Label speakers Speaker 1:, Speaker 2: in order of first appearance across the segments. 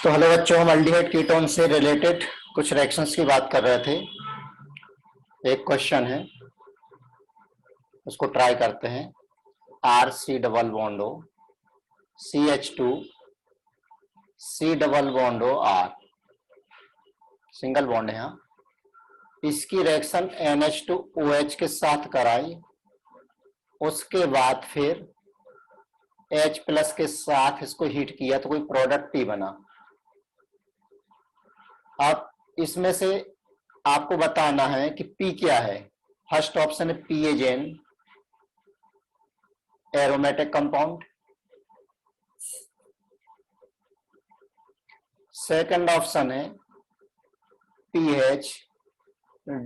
Speaker 1: तो हेलो बच्चों, हम अल्डिहाइड कीटोन से रिलेटेड कुछ रिएक्शंस की बात कर रहे थे। एक क्वेश्चन है, उसको ट्राई करते हैं। R C double bond O CH2 C double bond O R, single bond है यहाँ। इसकी रिएक्शन NH2OH के साथ कराई, उसके बाद फिर H प्लस के साथ इसको हीट किया तो कोई प्रोडक्ट P बना। अब इसमें से आपको बताना है कि P क्या है। फर्स्ट ऑप्शन है PAGN, aromatic compound. Second option है pH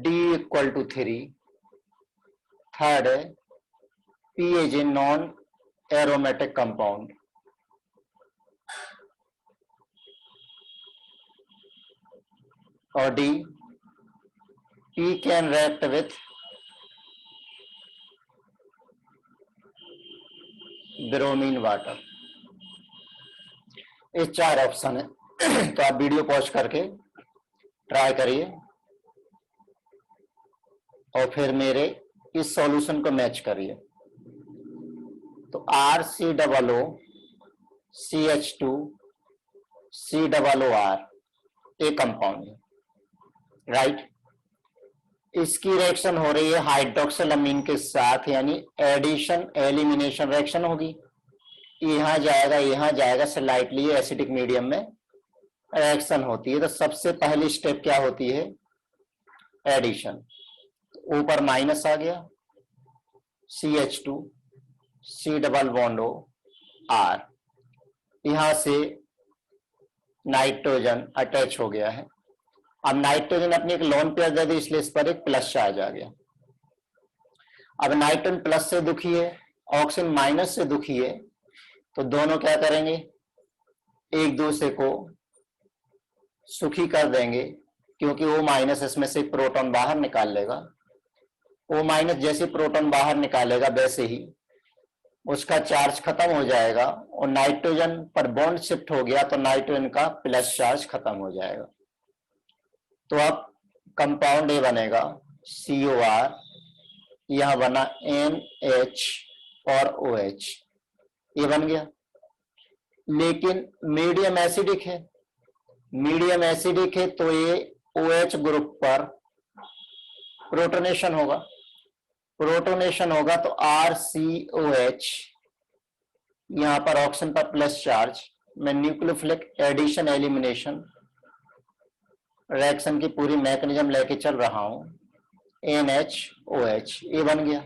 Speaker 1: D=3। थर्ड है PAGN, नॉन एरोमेटिक कंपाउंड। और D, P can react with bromine water. ये चार ऑप्शन है। तो आप वीडियो पॉज करके ट्राई करिए और फिर मेरे इस सॉल्यूशन को मैच करिए। तो RCOO CH2 COOR ए कंपाउंड है, राइट। इसकी रिएक्शन हो रही है हाइड्रोक्सिल अमीन के साथ, यानी एडिशन एलिमिनेशन रिएक्शन होगी। यहां जाएगा स्लाइटली एसिडिक मीडियम में रिएक्शन होती है। तो सबसे पहली स्टेप क्या होती है? एडिशन। ऊपर माइनस आ गया, CH2 C double bond O R, यहां से नाइट्रोजन अटैच हो गया है। अब नाइट्रोजन अपनी एक लोन पेयर दे दी, इसलिए इस पर एक प्लस चार्ज आ गया। अब नाइट्रोजन प्लस से दुखी है, ऑक्सीजन माइनस से दुखी है, तो दोनों क्या करेंगे? एक दूसरे को सुखी कर देंगे, क्योंकि वो माइनस इसमें से प्रोटॉन बाहर निकाल लेगा। वो माइनस जैसे प्रोटॉन बाहर निकालेगा वैसे ही उसका चार्ज खत्म हो जाएगा, और नाइट्रोजन पर बॉन्ड शिफ्ट हो गया तो नाइट्रोजन का प्लस चार्ज खत्म हो जाएगा। तो अब कंपाउंड ए बनेगा COR, यह बना NH और OH, ये बन गया। लेकिन मीडियम एसिडिक है, तो ये OH ग्रुप पर प्रोटोनेशन होगा। तो RCOH, यहां पर ऑक्सीजन पर प्लस चार्ज। मैं न्यूक्लियोफिलिक एडिशन एलिमिनेशन रिएक्शन की पूरी मैकेनिज्म लेके चल रहा हूं। NHOH, ये बन गया।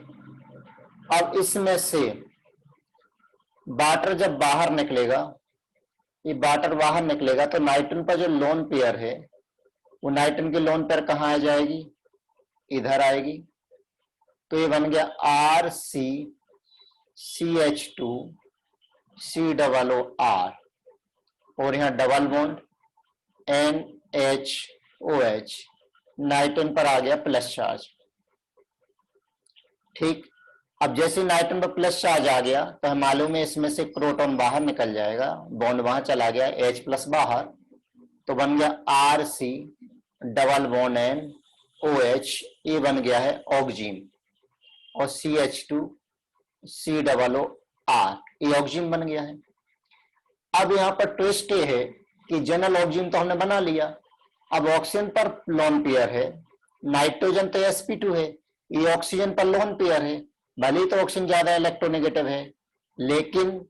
Speaker 1: अब इसमें से वाटर जब बाहर निकलेगा, ये वाटर बाहर निकलेगा तो नाइट्रोजन पर जो लोन पेयर है, वो नाइट्रोजन की लोन पेयर कहां आ जाएगी? इधर आएगी। तो ये बन गया RCCH2 COOR, और यहां डबल बॉन्ड NHOH, नाइट्रोजन पर आ गया प्लस चार्ज। ठीक। अब जैसे नाइट्रोजन पर प्लस चार्ज आ गया तो हमें मालूम है इसमें से प्रोटॉन बाहर निकल जाएगा, बॉन्ड वहां चला गया, H प्लस बाहर, तो बन गया RC डबल बॉन्ड NOH, ये बन गया है ऑक्सीजन, और CH2 COOR, ये ऑक्सीजन बन गया है। अब यहाँ पर ट्विस्ट ये है कि जनरल ऑक्सीजन तो हमने बना लिया, अब ऑक्सीजन पर लोन पेयर है, नाइट्रोजन तो sp2 है, ये ऑक्सीजन पर लोन पेयर है। भले तो ऑक्सीजन ज्यादा इलेक्ट्रोनेगेटिव है, लेकिन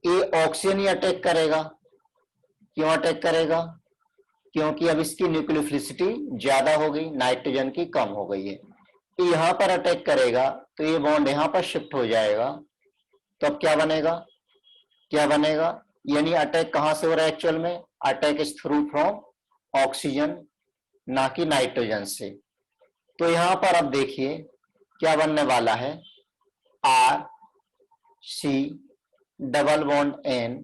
Speaker 1: ये ऑक्सीजन ही अटैक करेगा। क्यों अटैक करेगा? क्योंकि अब इसकी न्यूक्लियोफिलिसिटी ज्यादा हो गई, नाइट्रोजन की कम हो गई है। यहां पर अटैक करेगा तो ये बॉन्ड यहां पर शिफ्ट हो जाएगा। तो अब क्या बनेगा? यानी अटैक कहां से हो रहा है? एक्चुअल में attack is through from oxygen, ना कि नाइट्रोजन से। तो यहां पर अब देखिए क्या बनने वाला है? RC डबल बॉन्ड N,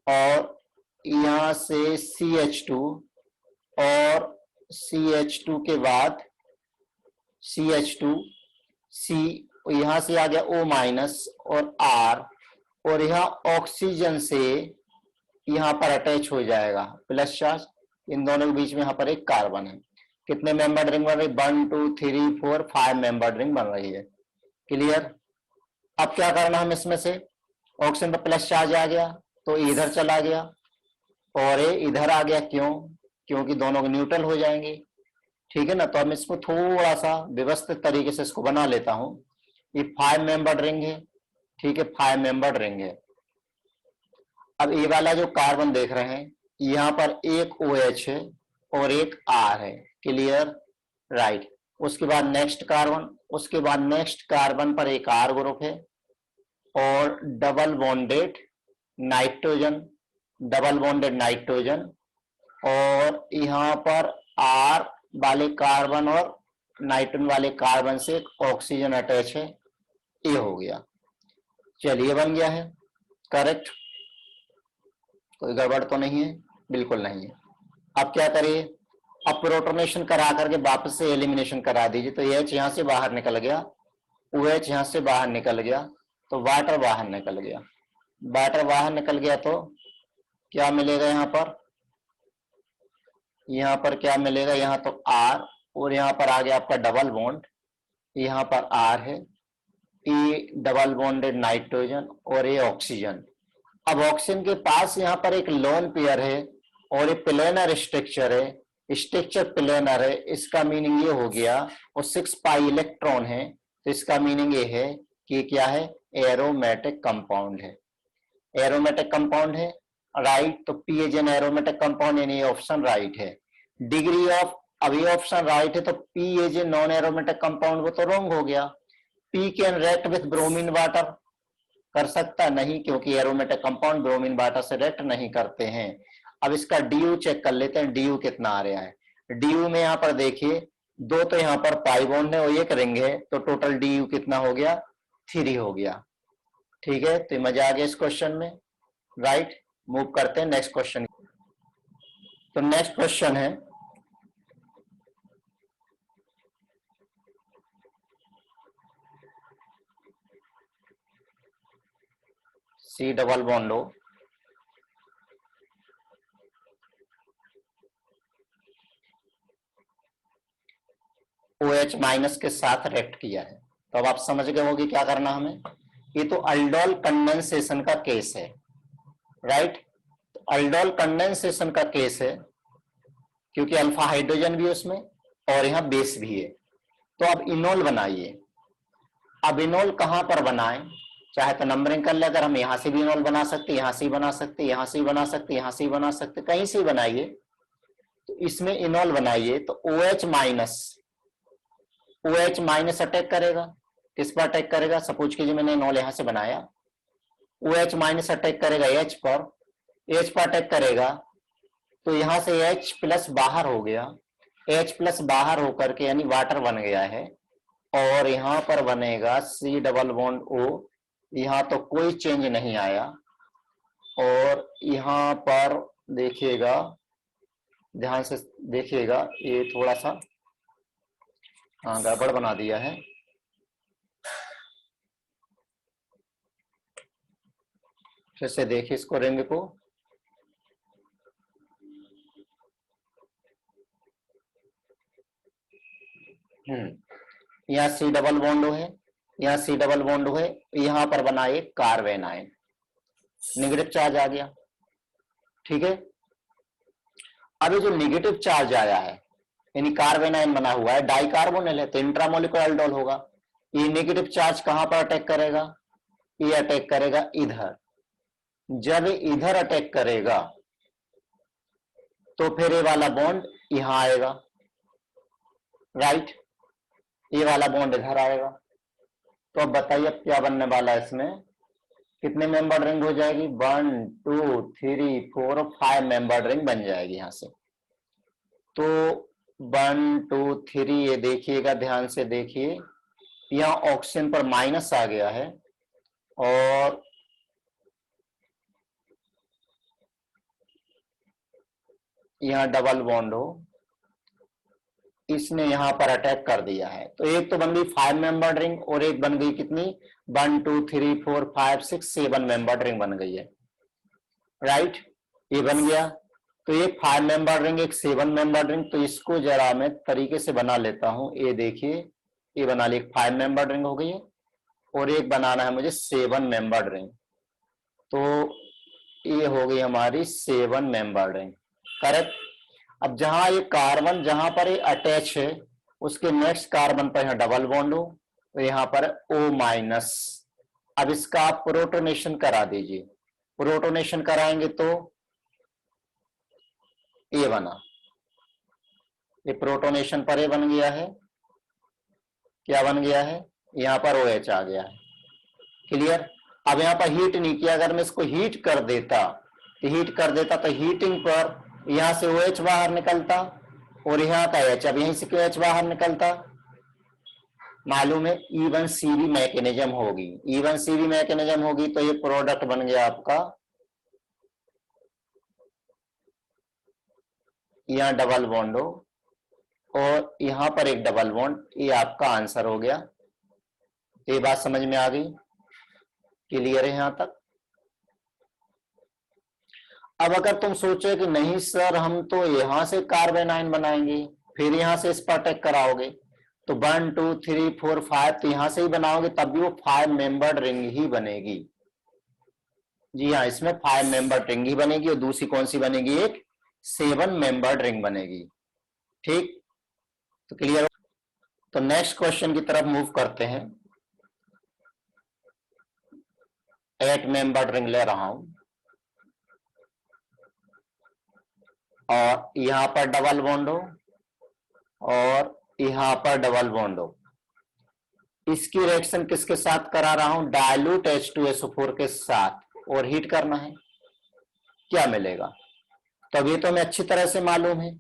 Speaker 1: और यहां से CH2, और CH2 के बाद CH2 C, यहां से आ गया O माइनस, और R, और यहाँ ऑक्सीजन से यहाँ पर अटैच हो जाएगा प्लस चार्ज, इन दोनों के बीच में यहाँ पर एक कार्बन है। कितने मेंबर रिंग बन रही? 1 2 3 4 5 मेंबर रिंग बन रही है। क्लियर? अब क्या करना हम इसमें से, ऑक्सीजन पर प्लस चार्ज आ गया तो इधर चला गया और ये इधर आ गया, क्यों? क्योंकि दोनों के न्यूट्रल हो जाएंगे। ठीक है ना? तो हम इसको थोड़ा सा व्यवस्थित तरीके से इसको बना लेता हूं। ये 5 मेंबर रिंग है, ठीक है, 5 मेंबर रिंग है। अब ये वाला जो कार्बन देख रहे हैं, यहाँ पर एक OH है और एक R है। क्लियर? राइट। उसके बाद नेक्स्ट कार्बन, उसके बाद नेक्स्ट कार्बन पर एक R ग्रुप है और double bonded nitrogen, double bonded nitrogen, और यहाँ पर R वाले कार्बन और नाइट्रोजन वाले कार्बन से एक ऑक्सीजन अटैच है। ये हो गया। चलिए, बन गया है। करेक्ट? कोई गड़बड़ तो नहीं है? बिल्कुल नहीं है। अब क्या करिए, अब प्रोटोनेशन करा करके वापस से एलिमिनेशन करा दीजिए। तो H यहां से बाहर निकल गया, OH यहां से बाहर निकल गया, तो वाटर बाहर निकल गया। वाटर बाहर निकल गया तो क्या मिलेगा यहाँ पर? यहाँ पर क्या मिलेगा? यहाँ तो R, और यहाँ पर आ गया आपका डबल बॉन्ड, यहाँ पर R है, E डबल बॉन्डेड नाइट्रोजन और ये ऑक्सीजन। अब ऑक्सीजन के पास यहाँ पर एक लोन पेयर है और ये प्लेनर स्ट्रक्चर है, स्ट्रक्चर प्लेनर है। इसका मीनिंग ये हो गया, और 6 पाई इलेक्ट्रॉन है, तो इसका मीनिंग ये है कि क्या है? एरोमेटिक कंपाउंड है। एरोमेटिक कंपाउंड है, राइट। तो P is an aromatic compound, यानी ऑप्शन राइट है। डिग्री ऑफ, अब ये ऑप्शन राइट है तो P is a non aromatic compound, वो तो रॉन्ग हो गया। P can react with bromine water, कर सकता नहीं, क्योंकि एरोमेटिक कंपाउंड ब्रोमीन वाटर से रिएक्ट नहीं करते हैं। अब इसका डीयू चेक कर लेते हैं, डीयू कितना आ रहा है। डीयू में यहाँ पर देखिए, 2 तो यहाँ पर पाई बॉन्ड है और 1 रिंग है, तो टोटल डीयू कितना हो गया? 3 हो गया। ठीक है, तो मजा आ गया इस क्वेश्चन में, राइट। मूव करते हैं नेक्स्ट क्वेश्चन। तो नेक्स्ट क्वेश्चन है, C डबल बॉन्ड हो, OH माइनस के साथ रिएक्ट किया है। तो अब आप समझ गए होगी क्या करना हमें। ये तो अल्डोल कंडेंसेशन का केस है, राइट। तो अल्डोल कंडेंसेशन का केस है, क्योंकि अल्फा हाइड्रोजन भी उसमें और यहाँ बेस भी है। तो अब इनोल बनाइए। अब इनोल कहां पर बनाएं? चाहे तो नंबरिंग कर ले, अगर हम यहां से भी इनोल बना सकते, यहां से बना सकते, यहां से बना सकते, यहां से बना सकते, कहीं से बनाइए। तो इसमें इनोल बनाइए तो OH minus, OH minus attack करेगा। किस पर अटैक करेगा? सपोज कीजिए मैंने इनोल यहां से बनाया, OH माइनस अटैक करेगा H पर, H पर अटैक करेगा तो यहां से H प्लस बाहर हो गया, H प्लस बाहर होकर के यानी वाटर बन गया है, और यहां पर बनेगा C डबल बॉन्ड O। यहां तो कोई चेंज नहीं आया, और यहां पर देखिएगा, ध्यान से देखिएगा, ये थोड़ा सा गड़बड़ बना दिया है। फिर से देखिए इसको, रिंग को। यहाँ C डबल बॉन्ड है, यहाँ C डबल बॉन्ड है, यहां पर बना एक कार्बन आयन, नेगेटिव चार्ज आ गया। ठीक है, अब ये जो नेगेटिव चार्ज आया है, यानी कार्बन आयन बना हुआ है, डाइकार्बोनिल है, तो इंट्रामोलिकुलर अल्डोल होगा। ये नेगेटिव चार्ज कहां पर अटैक करेगा? ये अटैक करेगा इधर। जब इधर अटैक करेगा तो फिर ये वाला बॉन्ड यहां आएगा, राइट। ये वाला बॉन्ड इधर आएगा। तो अब बताइए अब क्या बनने वाला है इसमें? कितने मेंबर रिंग हो जाएगी? 1 2 3 4 और 5 मेंबर रिंग बन जाएगी यहां से। तो 1 2 3, ये देखिएगा, ध्यान से देखिए, यहाँ ऑक्सीजन पर माइनस आ गया है, और यहाँ डबल बॉन्ड हो, इसने यहां पर अटैक कर दिया है। तो एक तो बन गई 5 मेंबर्ड रिंग और एक बन गई कितनी 1 2 3 4 5 6 7 मेंबर्ड रिंग बन गई है, राइट। ये बन गया। तो ये 5 मेंबर रिंग एक 7 मेंबर रिंग, तो इसको जरा मैं तरीके से बना लेता हूं। ये देखिए, ये बना ली, 5 मेंबर रिंग हो गई है और एक बनाना है मुझे 7 मेंबर रिंग। तो ये हो गई हमारी 7 मेंबर रिंग, करेक्ट। अब जहां ये कार्बन जहां पर ये अटैच है उसके नेक्स्ट कार्बन पर यहां डबल बॉन्ड हो, तो यहां पर O माइनस। अब इसका आप प्रोटोनेशन करा दीजिए। प्रोटोनेशन कराएंगे तो ये बना, ये प्रोटोनेशन पर ये बन गया है, क्या बन गया है, यहां पर OH आ गया है, क्लियर। अब यहां पर हीट नहीं किया, अगर मैं इसको हीट कर देता तो हीटिंग पर यहां से OH बाहर निकलता और यहां का H, अब यहीं से क्यों H बाहर निकलता, मालूम है E1 CV मैकेनिज्म होगी। E1 CV मैकेनिज्म होगी तो ये प्रोडक्ट बन गया आपका, यहां डबल बॉन्ड हो और यहां पर एक डबल बॉन्ड, ये आपका आंसर हो गया। ये बात समझ में आ गई, क्लियर है यहां तक। अब अगर तुम सोचे कि नहीं सर हम तो यहां से कार्बन आयन बनाएंगे फिर यहां से इस पर अटैक कराओगे, तो 1 2 3 4 5 तो यहां से ही बनाओगे तब भी वो 5 मेंबर्ड रिंग ही बनेगी। जी हाँ, इसमें 5 मेंबर्ड रिंग ही बनेगी और दूसरी कौन सी बनेगी, एक 7 मेंबर्ड रिंग बनेगी, ठीक। तो क्लियर। तो नेक्स्ट क्वेश्चन की तरफ मूव करते हैं। 8 मेंबर्ड रिंग ले रहा हूं और यहां पर डबल बॉन्ड हो और यहां पर डबल बॉन्ड हो। इसकी रिएक्शन किसके साथ करा रहा हूं, डायल्यूट H2SO4 के साथ, और हीट करना है, क्या मिलेगा। तो अभी तो हमें अच्छी तरह से मालूम है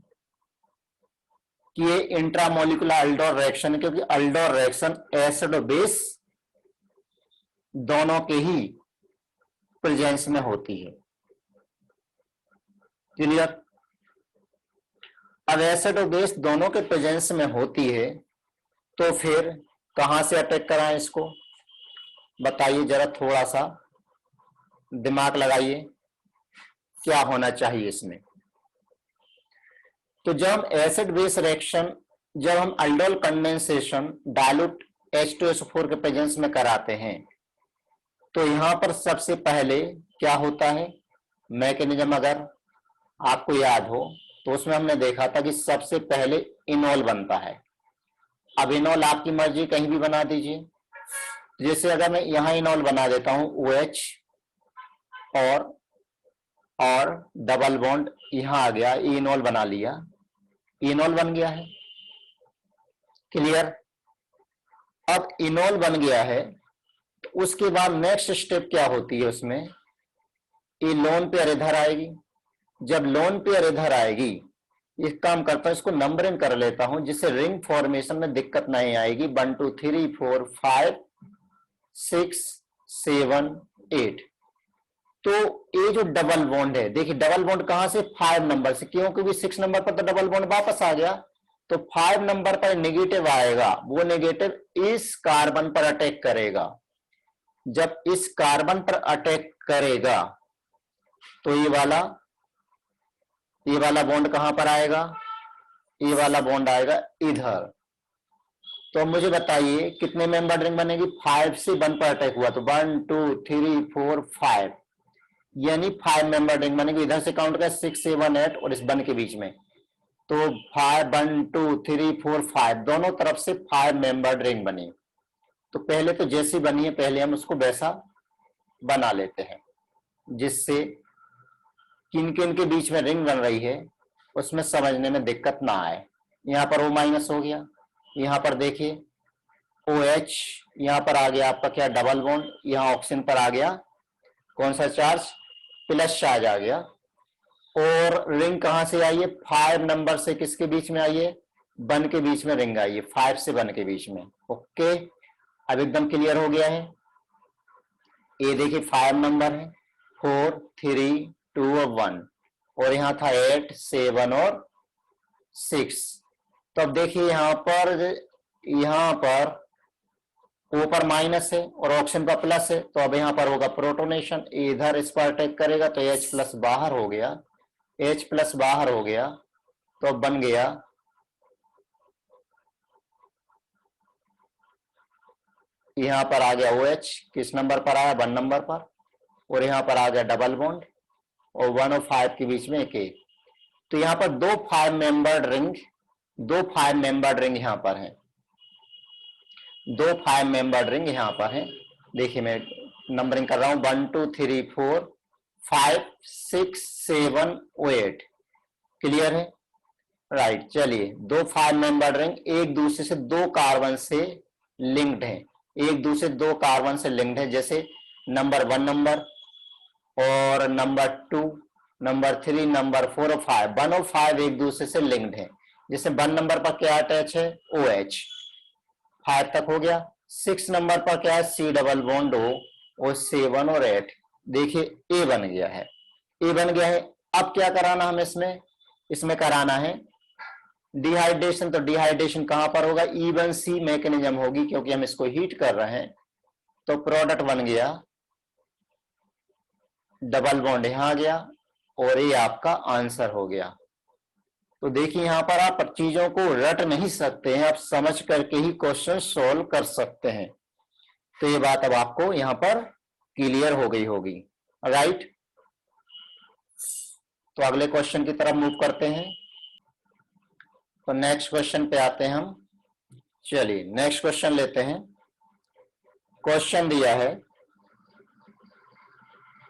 Speaker 1: कि ये इंट्रामोलिकुलर अल्डोल रिएक्शन है, क्योंकि अल्डोल रिएक्शन एसिड और बेस दोनों के ही प्रेजेंस में होती है, क्लियर। अब एसिड और बेस दोनों के प्रेजेंस में होती है तो फिर कहां से अटैक कराएं इसको, बताइए जरा, थोड़ा सा दिमाग लगाइए, क्या होना चाहिए इसमें। तो जब हम एसिड बेस रिएक्शन, जब हम अल्डोल कंडेंसेशन डायल्यूट H2SO4 के प्रेजेंस में कराते हैं तो यहां पर सबसे पहले क्या होता है मैकेनिज्म, अगर आपको याद हो तो उसमें हमने देखा था कि सबसे पहले इनॉल बनता है। अब इनॉल आपकी मर्जी कहीं भी बना दीजिए, जैसे अगर मैं यहां इनॉल बना देता हूं OH और डबल बॉन्ड यहां आ गया, इनॉल बना लिया, इनॉल बन गया है, क्लियर। अब इनॉल बन गया है तो उसके बाद नेक्स्ट स्टेप क्या होती है उसमें, ये लोन पेयर इधर आएगी। जब लोन पेयर इधर आएगी, एक काम करता हूं इसको नंबरिंग कर लेता हूं जिससे रिंग फॉर्मेशन में दिक्कत नहीं आएगी। 1 2 3 4 5 6 7 8। तो ये जो डबल बॉन्ड है, देखिए डबल बॉन्ड कहां से, 5 नंबर से, क्यों, क्योंकि 6 नंबर पर तो डबल बॉन्ड वापस आ गया, तो 5 नंबर पर नेगेटिव आएगा, वो नेगेटिव इस कार्बन पर अटैक करेगा। जब इस कार्बन पर अटैक करेगा तो ये वाला बॉन्ड कहां पर आएगा, ये वाला बॉन्ड आएगा इधर। तो अब मुझे बताइए कितने मेंबर रिंग बनेगी, 5 से 1 पर अटैक हुआ तो 1 2 3 4 5, यानी 5 मेंबर रिंग बनेगी। इधर से काउंट कर 6 7 8 और इस 1 के बीच में, तो 5 1 2 3 4 5 दोनों तरफ से 5 मेंबर रिंग बनी। तो पहले तो जैसी बनी है पहले हम उसको वैसा बना लेते हैं, जिससे किन किन के बीच में रिंग बन रही है उसमें समझने में दिक्कत ना आए। यहां पर O माइनस हो गया, यहां पर देखिए OH, यहां पर आ गया आपका क्या, डबल बॉन्ड, यहां ऑक्सीजन पर आ गया कौन सा चार्ज, प्लस चार्ज आ गया। और रिंग कहां से आई है, 5 नंबर से किसके बीच में आई है, 1 के बीच में रिंग आई है, 5 से 1 के बीच में। ओके, अब एकदम क्लियर हो गया है। ये देखिए 5 नंबर है, 4 3 2 और 1, और यहां था 8 7 और 6। तो अब देखिए यहाँ पर O पर माइनस है और ऑक्सीजन पर प्लस है, तो अब यहाँ पर होगा प्रोटोनेशन, इधर इस पर अटैक करेगा तो H प्लस बाहर हो गया, H प्लस बाहर हो गया, तो अब बन गया यहाँ पर आ गया OH, किस नंबर पर आया, 1 नंबर पर, और यहाँ पर आ गया डबल बॉन्ड और 1 और 5 के बीच में एक A। तो यहाँ पर दो 5 मेंबर्ड रिंग यहाँ पर है, दो 5 मेंबर्ड रिंग यहाँ पर है। देखिए मैं नंबरिंग कर रहा हूं, 1 2 3 4 5 6 7 8। क्लियर है, राइट। चलिए, दो 5 मेंबर्ड रिंग एक दूसरे से दो कार्बन से लिंक्ड है, एक दूसरे दो कार्बन से लिंक्ड है, जैसे नंबर 1 नंबर और नंबर 2, नंबर 3, नंबर 4 और 5, 1 और 5 एक दूसरे से लिंक्ड है। जैसे 1 नंबर पर क्या अटैच है, OH, 5 तक हो गया। 6 नंबर पर क्या है, C डबल बॉन्ड O, और 7 और 8 देखिए A बन गया है, A बन गया है। अब क्या कराना हमें इसमें कराना है डिहाइड्रेशन। तो डिहाइड्रेशन कहां पर होगा, इवन सी मैकेनिज्म होगी, क्योंकि हम इसको हीट कर रहे हैं। तो प्रोडक्ट बन गया, डबल बॉन्ड यहां आ गया, और ये आपका आंसर हो गया। तो देखिए यहां पर आप चीजों को रट नहीं सकते हैं, आप समझ करके ही क्वेश्चन सोल्व कर सकते हैं। तो ये बात अब आपको यहां पर क्लियर हो गई होगी, राइट। तो अगले क्वेश्चन की तरफ मूव करते हैं। तो नेक्स्ट क्वेश्चन पे आते हैं हम। चलिए नेक्स्ट क्वेश्चन लेते हैं। क्वेश्चन दिया है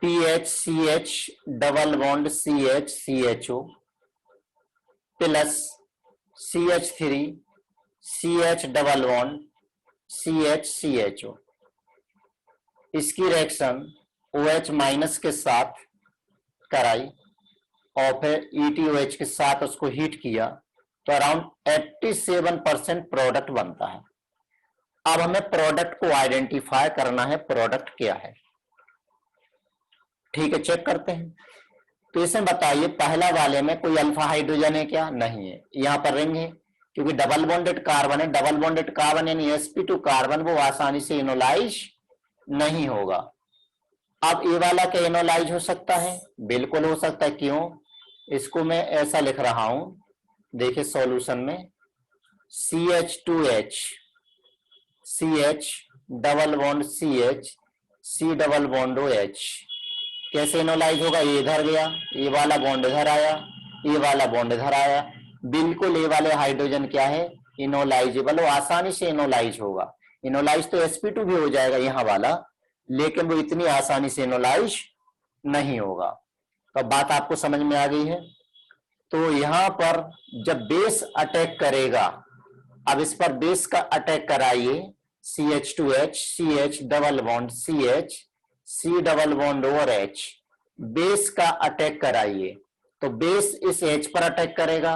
Speaker 1: PHCH double bond CHCHO plus CH3 CH double bond CHCHO, इसकी रिएक्शन OH माइनस के साथ कराई और फिर ETOH के साथ उसको हीट किया, तो अराउंड 87% प्रोडक्ट बनता है। अब हमें प्रोडक्ट को आइडेंटिफाई करना है, प्रोडक्ट क्या है। ठीक है, चेक करते हैं। तो इसमें बताइए पहला वाले में कोई अल्फा हाइड्रोजन है क्या, नहीं है। यहां पर रिंग है, क्योंकि डबल बॉन्डेड कार्बन है, डबल बॉन्डेड कार्बन यानी sp2 कार्बन, वो आसानी से इनोलाइज नहीं होगा। अब ये वाला क्या इनोलाइज हो सकता है, बिल्कुल हो सकता है। क्यों, इसको मैं ऐसा लिख रहा हूं, देखिए सॉल्यूशन में CH2H CH double bond CH C double bond OH कैसे इनोलाइज होगा, ये इधर गया, ये वाला बॉन्ड इधर आया, ये वाला बॉन्ड इधर आया, बिल्कुल ये वाले हाइड्रोजन क्या है, इनोलाइजेबल, वो आसानी से इनोलाइज होगा। इनोलाइज तो sp2 भी हो जाएगा यहाँ वाला, लेकिन वो इतनी आसानी से इनोलाइज नहीं होगा। तो बात आपको समझ में आ गई है। तो यहां पर जब बेस अटैक करेगा, अब इस पर बेस का अटैक कराइए, CH2H CH double bond CH C double bond और H, बेस का अटैक कराइए, तो बेस इस H पर अटैक करेगा,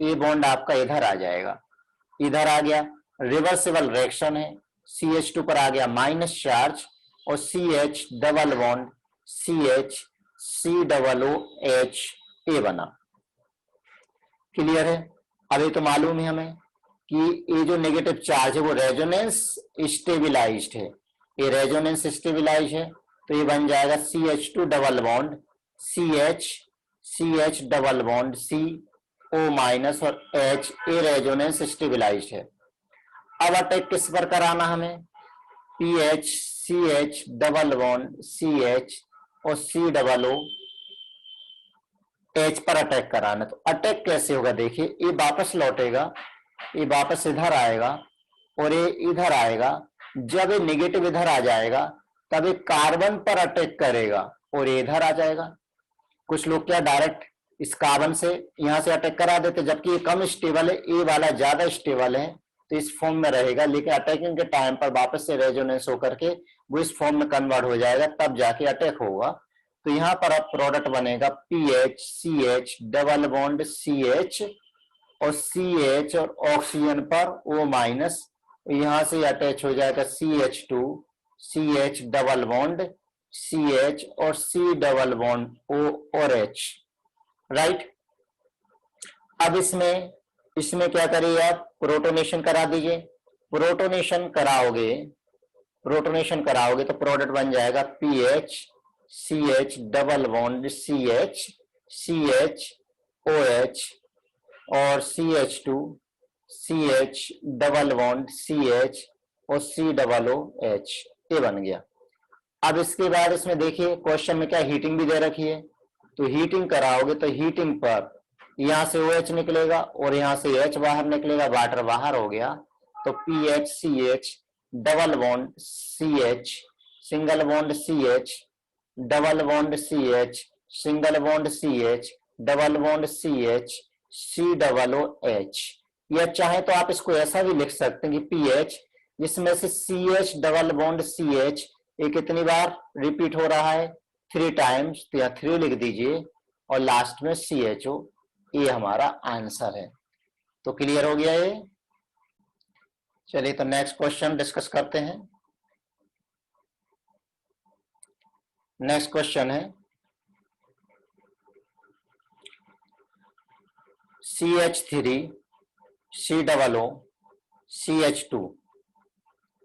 Speaker 1: ये बॉन्ड आपका इधर आ जाएगा, इधर आ गया, रिवर्सिबल रिएक्शन है, CH2 पर आ गया माइनस चार्ज और CH double bond CH C double O H A बना। क्लियर है। अभी तो मालूम है हमें कि ये जो नेगेटिव चार्ज है वो रेजोनेंस स्टेबिलाइज्ड है, ये रेजोनेंस स्टेबिलाइज है, तो ये बन जाएगा CH2 double bond CH double bond CO minus और H, ए रेजोनेंस स्टेबिलाइज्ड है। अब अटैक किस पर कराना हमें, PHCH डबल बॉन्ड CH और C डबल O H पर अटैक कराना। तो अटैक कैसे होगा, देखिए ये वापस लौटेगा, ये वापस इधर आएगा और ये इधर आएगा। जब ये नेगेटिव इधर आ जाएगा तब ये कार्बन पर अटैक करेगा और ये इधर आ जाएगा। कुछ लोग क्या डायरेक्ट इस कार्बन से यहां से अटैक करा देते, जबकि ये कम स्टेबल है, ये वाला ज्यादा स्टेबल है, तो इस फॉर्म में रहेगा, लेकिन अटैकिंग के टाइम पर वापस से रेजोनेंस होकर के वो इस फॉर्म में कन्वर्ट हो जाएगा, तब जाके अटैक होगा। तो यहां पर अब प्रोडक्ट बनेगा PHCH डबल बॉन्ड CH और CH और ऑक्सीजन पर O माइनस, यहां से अटैच हो जाएगा CH2 CH double bond CH और C डबल बॉन्ड O और H, राइट। अब इसमें इसमें क्या करिए आप, प्रोटोनेशन करा दीजिए। प्रोटोनेशन कराओगे तो प्रोडक्ट बन जाएगा PH CH double bond CH CH OH और CH2 CH double bond CH और C डबल OH, ये बन गया। अब इसके बाद इसमें देखिए क्वेश्चन में क्या हीटिंग भी दे रखी है, तो हीटिंग कराओगे तो हीटिंग पर यहां से OH निकलेगा और यहां से H बाहर निकलेगा, वाटर बाहर हो गया, तो PHCH double bond CH single bond CH double bond CH single bond CH double bond CH C double OH। या चाहे तो आप इसको ऐसा भी लिख सकते हैं कि PH जिसमें से CH डबल बॉन्ड CH ये कितनी बार रिपीट हो रहा है, 3 टाइम्स, तो यहाँ 3 लिख दीजिए और लास्ट में CHO, ये हमारा आंसर है। तो क्लियर हो गया ये। चलिए तो नेक्स्ट क्वेश्चन डिस्कस करते हैं। नेक्स्ट क्वेश्चन है CH3 C double O CH2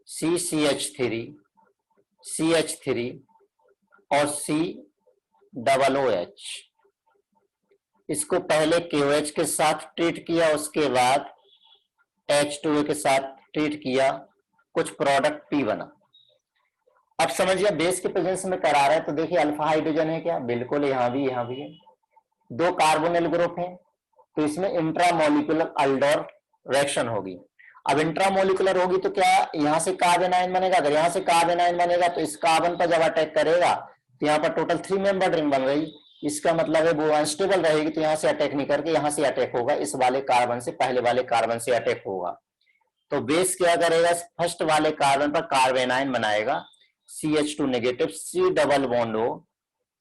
Speaker 1: CCH3 CH3 और C डबल OH। इसको पहले KOH के साथ ट्रीट किया, उसके बाद H2O के साथ ट्रीट किया, कुछ प्रोडक्ट P बना। अब समझिए बेस के प्रेजेंस में करा रहे हैं, तो देखिए अल्फा हाइड्रोजन है क्या, बिल्कुल यहां भी है। 2 कार्बोनिल ग्रुप हैं, तो इसमें इंट्रामोलिकुलर अल्डोर रिएक्शन होगी। अब इंट्रामोलिकुलर होगी तो क्या यहां से कार्बन आयन बनेगा, अगर यहां से कार्बन आयन बनेगा तो इस कार्बन पर जब अटैक करेगा तो यहाँ पर टोटल 3 मेंबर रिंग बन रही, इसका मतलब है वो अनस्टेबल रहेगी, तो यहां से अटैक नहीं करके यहां से अटैक होगा, इस वाले कार्बन से, पहले वाले कार्बन से अटैक होगा। तो बेस क्या करेगा, फर्स्ट वाले कार्बन पर कार्बन आयन बनाएगा CH2 negative, C double bond O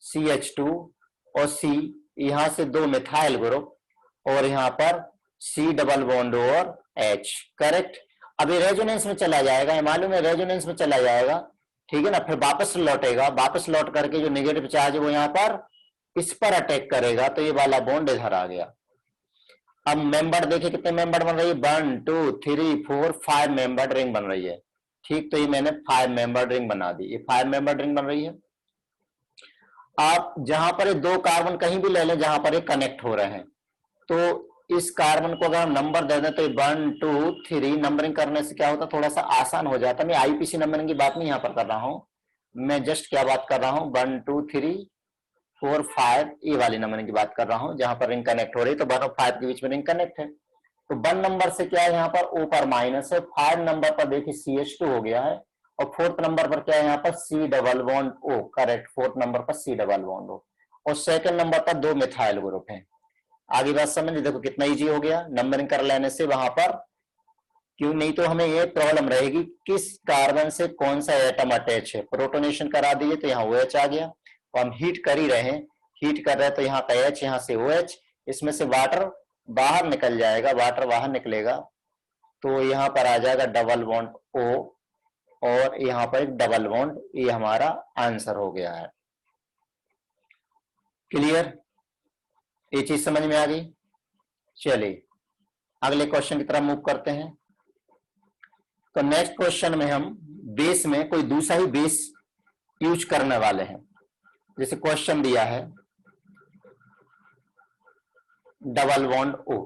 Speaker 1: CH2 और C, यहां से 2 मिथाइल ग्रुप और यहां पर C डबल बॉन्ड O और H, करेक्ट। अब ये रेजोनेंस में चला जाएगा, मालूम है रेजोनेंस में चला जाएगा, ठीक है ना, फिर वापस लौटेगा, वापस लौट करके जो नेगेटिव चार्ज है वो यहां पर इस पर अटैक करेगा, तो ये वाला बॉन्ड इधर आ गया। अब मेंबर देखिए कितने मेंबर बन रही है, 1 2 3 4 5 मेंबर रिंग बन रही है, ठीक। तो ये मैंने 5 मेंबर रिंग बना दी, ये 5 मेंबर रिंग बन रही है। आप जहां पर ये 2 कार्बन कहीं भी ले लें जहां पर ये कनेक्ट हो रहे हैं, तो इस कार्बन को अगर हम नंबर दे दें तो 1 2 3 नंबरिंग करने से क्या होता, थोड़ा सा आसान हो जाता। मैं IPC नंबरिंग की बात नहीं यहां पर कर रहा हूं, मैं जस्ट क्या बात कर रहा हूं, 1 2 3 4 5 ये वाली नंबरिंग की बात कर रहा हूं, जहां पर रिंग कनेक्ट हो रही है, तो 1 और 5 के बीच में रिंग कनेक्ट है। तो 1 नंबर से क्या है, यहाँ पर O पर माइनस है, 5 नंबर पर देखिए CH2 हो गया है, और 4th नंबर पर क्या है, यहाँ पर C double bond O, correct, 4th number पर C डबल बॉन्ड O, और 2nd नंबर पर 2 मिथाइल ग्रुप है। आगे बात समझ, देखो कितना इजी हो गया नंबरिंग कर लेने से वहां पर, क्यों नहीं तो हमें ये प्रॉब्लम रहेगी किस कार्बन से कौन सा एटम अटैच है। प्रोटोनेशन करा दिए तो यहाँ OH आ गया, तो हम हीट कर ही रहे हैं, हीट कर रहे हैं तो यहाँ का H, यहाँ से OH, इसमें से वाटर बाहर निकल जाएगा, वाटर बाहर निकलेगा तो यहाँ पर आ जाएगा डबल बॉन्ड O और यहाँ पर एक डबल बॉन्ड, ये हमारा आंसर हो गया है। क्लियर, ये चीज समझ में आ गई। चलिए अगले क्वेश्चन की तरफ मूव करते हैं। तो नेक्स्ट क्वेश्चन में हम बेस में कोई दूसरा ही बेस यूज करने वाले हैं। जैसे क्वेश्चन दिया है डबल बॉन्ड O,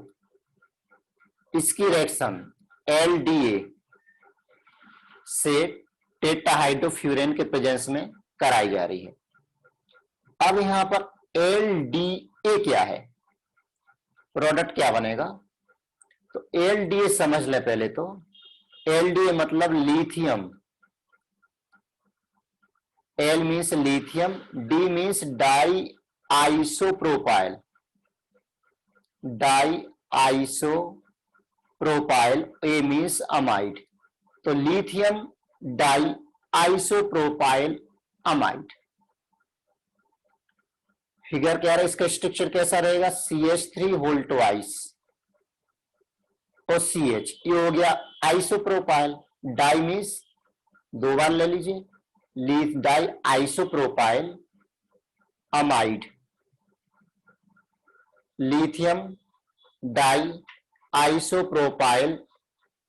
Speaker 1: इसकी रिएक्शन LDA से टेट्राहाइड्रोफ्यूरेन के प्रेजेंस में कराई जा रही है। अब यहां पर LDA क्या है, प्रोडक्ट क्या बनेगा, तो LDA समझ ले पहले तो। LDA मतलब lithium, L means lithium, D means di isopropyl, di isopropyl, A means amide, तो lithium di isopropyl amide. Figure क्या रहा है, इसका स्ट्रक्चर कैसा रहेगा, CH3 होल ट्वाइस और CH, ये हो गया आइसोप्रोपाइल, डाई मीन्स 2 बार ले लीजिए, lith di isopropyl amide, lithium di isopropyl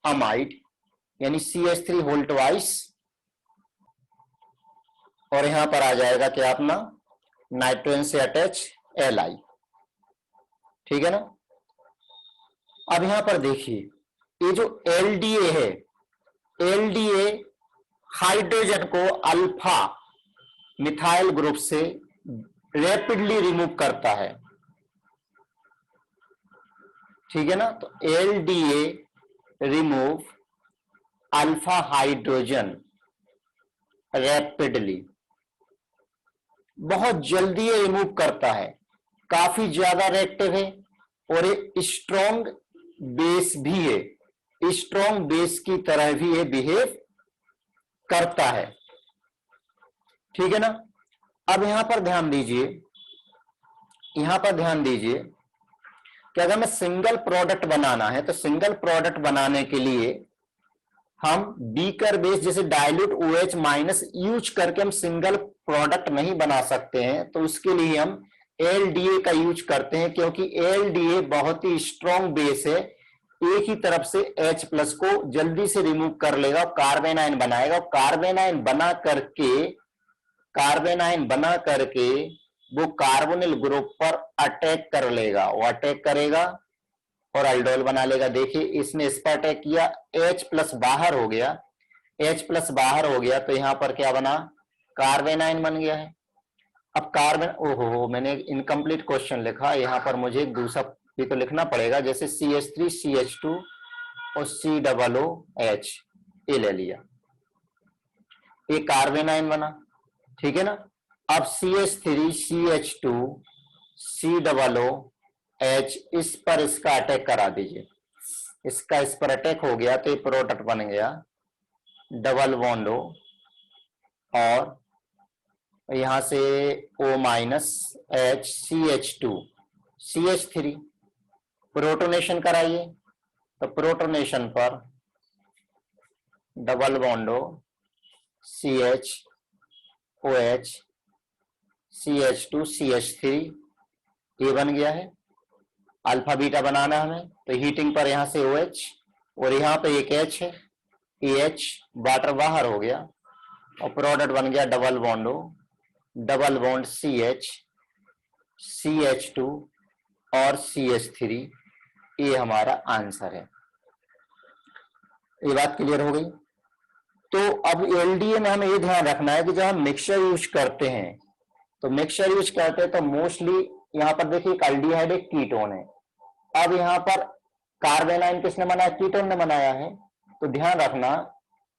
Speaker 1: amide यानी CH3 होल ट्वाइस, और यहां पर आ जाएगा क्या अपना नाइट्रोजन से अटैच Li। ठीक है ना। अब यहां पर देखिए ये जो LDA है, LDA हाइड्रोजन को अल्फा मिथाइल ग्रुप से रैपिडली रिमूव करता है। ठीक है ना। तो LDA remove alpha hydrogen rapidly, बहुत जल्दी ये रिमूव करता है, काफी ज्यादा रिएक्टिव है और ये स्ट्रॉन्ग बेस भी है, स्ट्रॉन्ग बेस की तरह भी ये बिहेव करता है। ठीक है ना। अब यहां पर ध्यान दीजिए, यहां पर ध्यान दीजिए कि अगर हमें सिंगल प्रोडक्ट बनाना है तो सिंगल प्रोडक्ट बनाने के लिए हम बीकर बेस जैसे डाइल्यूट OH माइनस यूज करके हम सिंगल प्रोडक्ट नहीं बना सकते हैं। तो उसके लिए हम LDA का यूज करते हैं, क्योंकि LDA बहुत ही स्ट्रॉन्ग बेस है, एक ही तरफ से H प्लस को जल्दी से रिमूव कर लेगा, कार्बन आयन बनाएगा, कार्बन आयन बना करके वो कार्बोनिल ग्रुप पर अटैक कर लेगा, वो अटैक करेगा और अल्डोल बना लेगा। देखिए इसने इस पर अटैक किया, H प्लस बाहर हो गया, H प्लस बाहर हो गया तो यहां पर क्या बना, कार्बन आयन बन गया है। अब कार्बन, ओहो मैंने इनकम्प्लीट क्वेश्चन लिखा, यहां पर मुझे दूसरा भी तो लिखना पड़ेगा, जैसे CH3 CH2 और COOH ये ले लिया, ये कार्बन आयन बना। ठीक है ना। अब CH3 CH2 COOH इस पर इसका अटैक करा दीजिए, इसका इस पर अटैक हो गया तो ये प्रोडक्ट बन गया डबल बॉन्ड O, और यहां से O minus H CH2 CH3, protonation कराइए तो प्रोटोनेशन पर double bond O CH OH CH2 CH3 ये बन गया है। अल्फा बीटा बनाना है हमें तो हीटिंग पर यहां से OH और यहां पे एक H है, EH वाटर बाहर हो गया और प्रोडक्ट बन गया double bond O double bond CH CH2 और CH3, ये हमारा आंसर है। ये बात क्लियर हो गई। तो अब LDA में हमें ये ध्यान रखना है कि जब हम मिक्सचर यूज करते हैं तो मिक्सचर यूज करते हैं तो मोस्टली यहां पर देखिए एक अल्डिहाइड एक कीटोन है। अब यहां पर कार्बन आयन किसने बनाया, कीटोन ने बनाया है। तो ध्यान रखना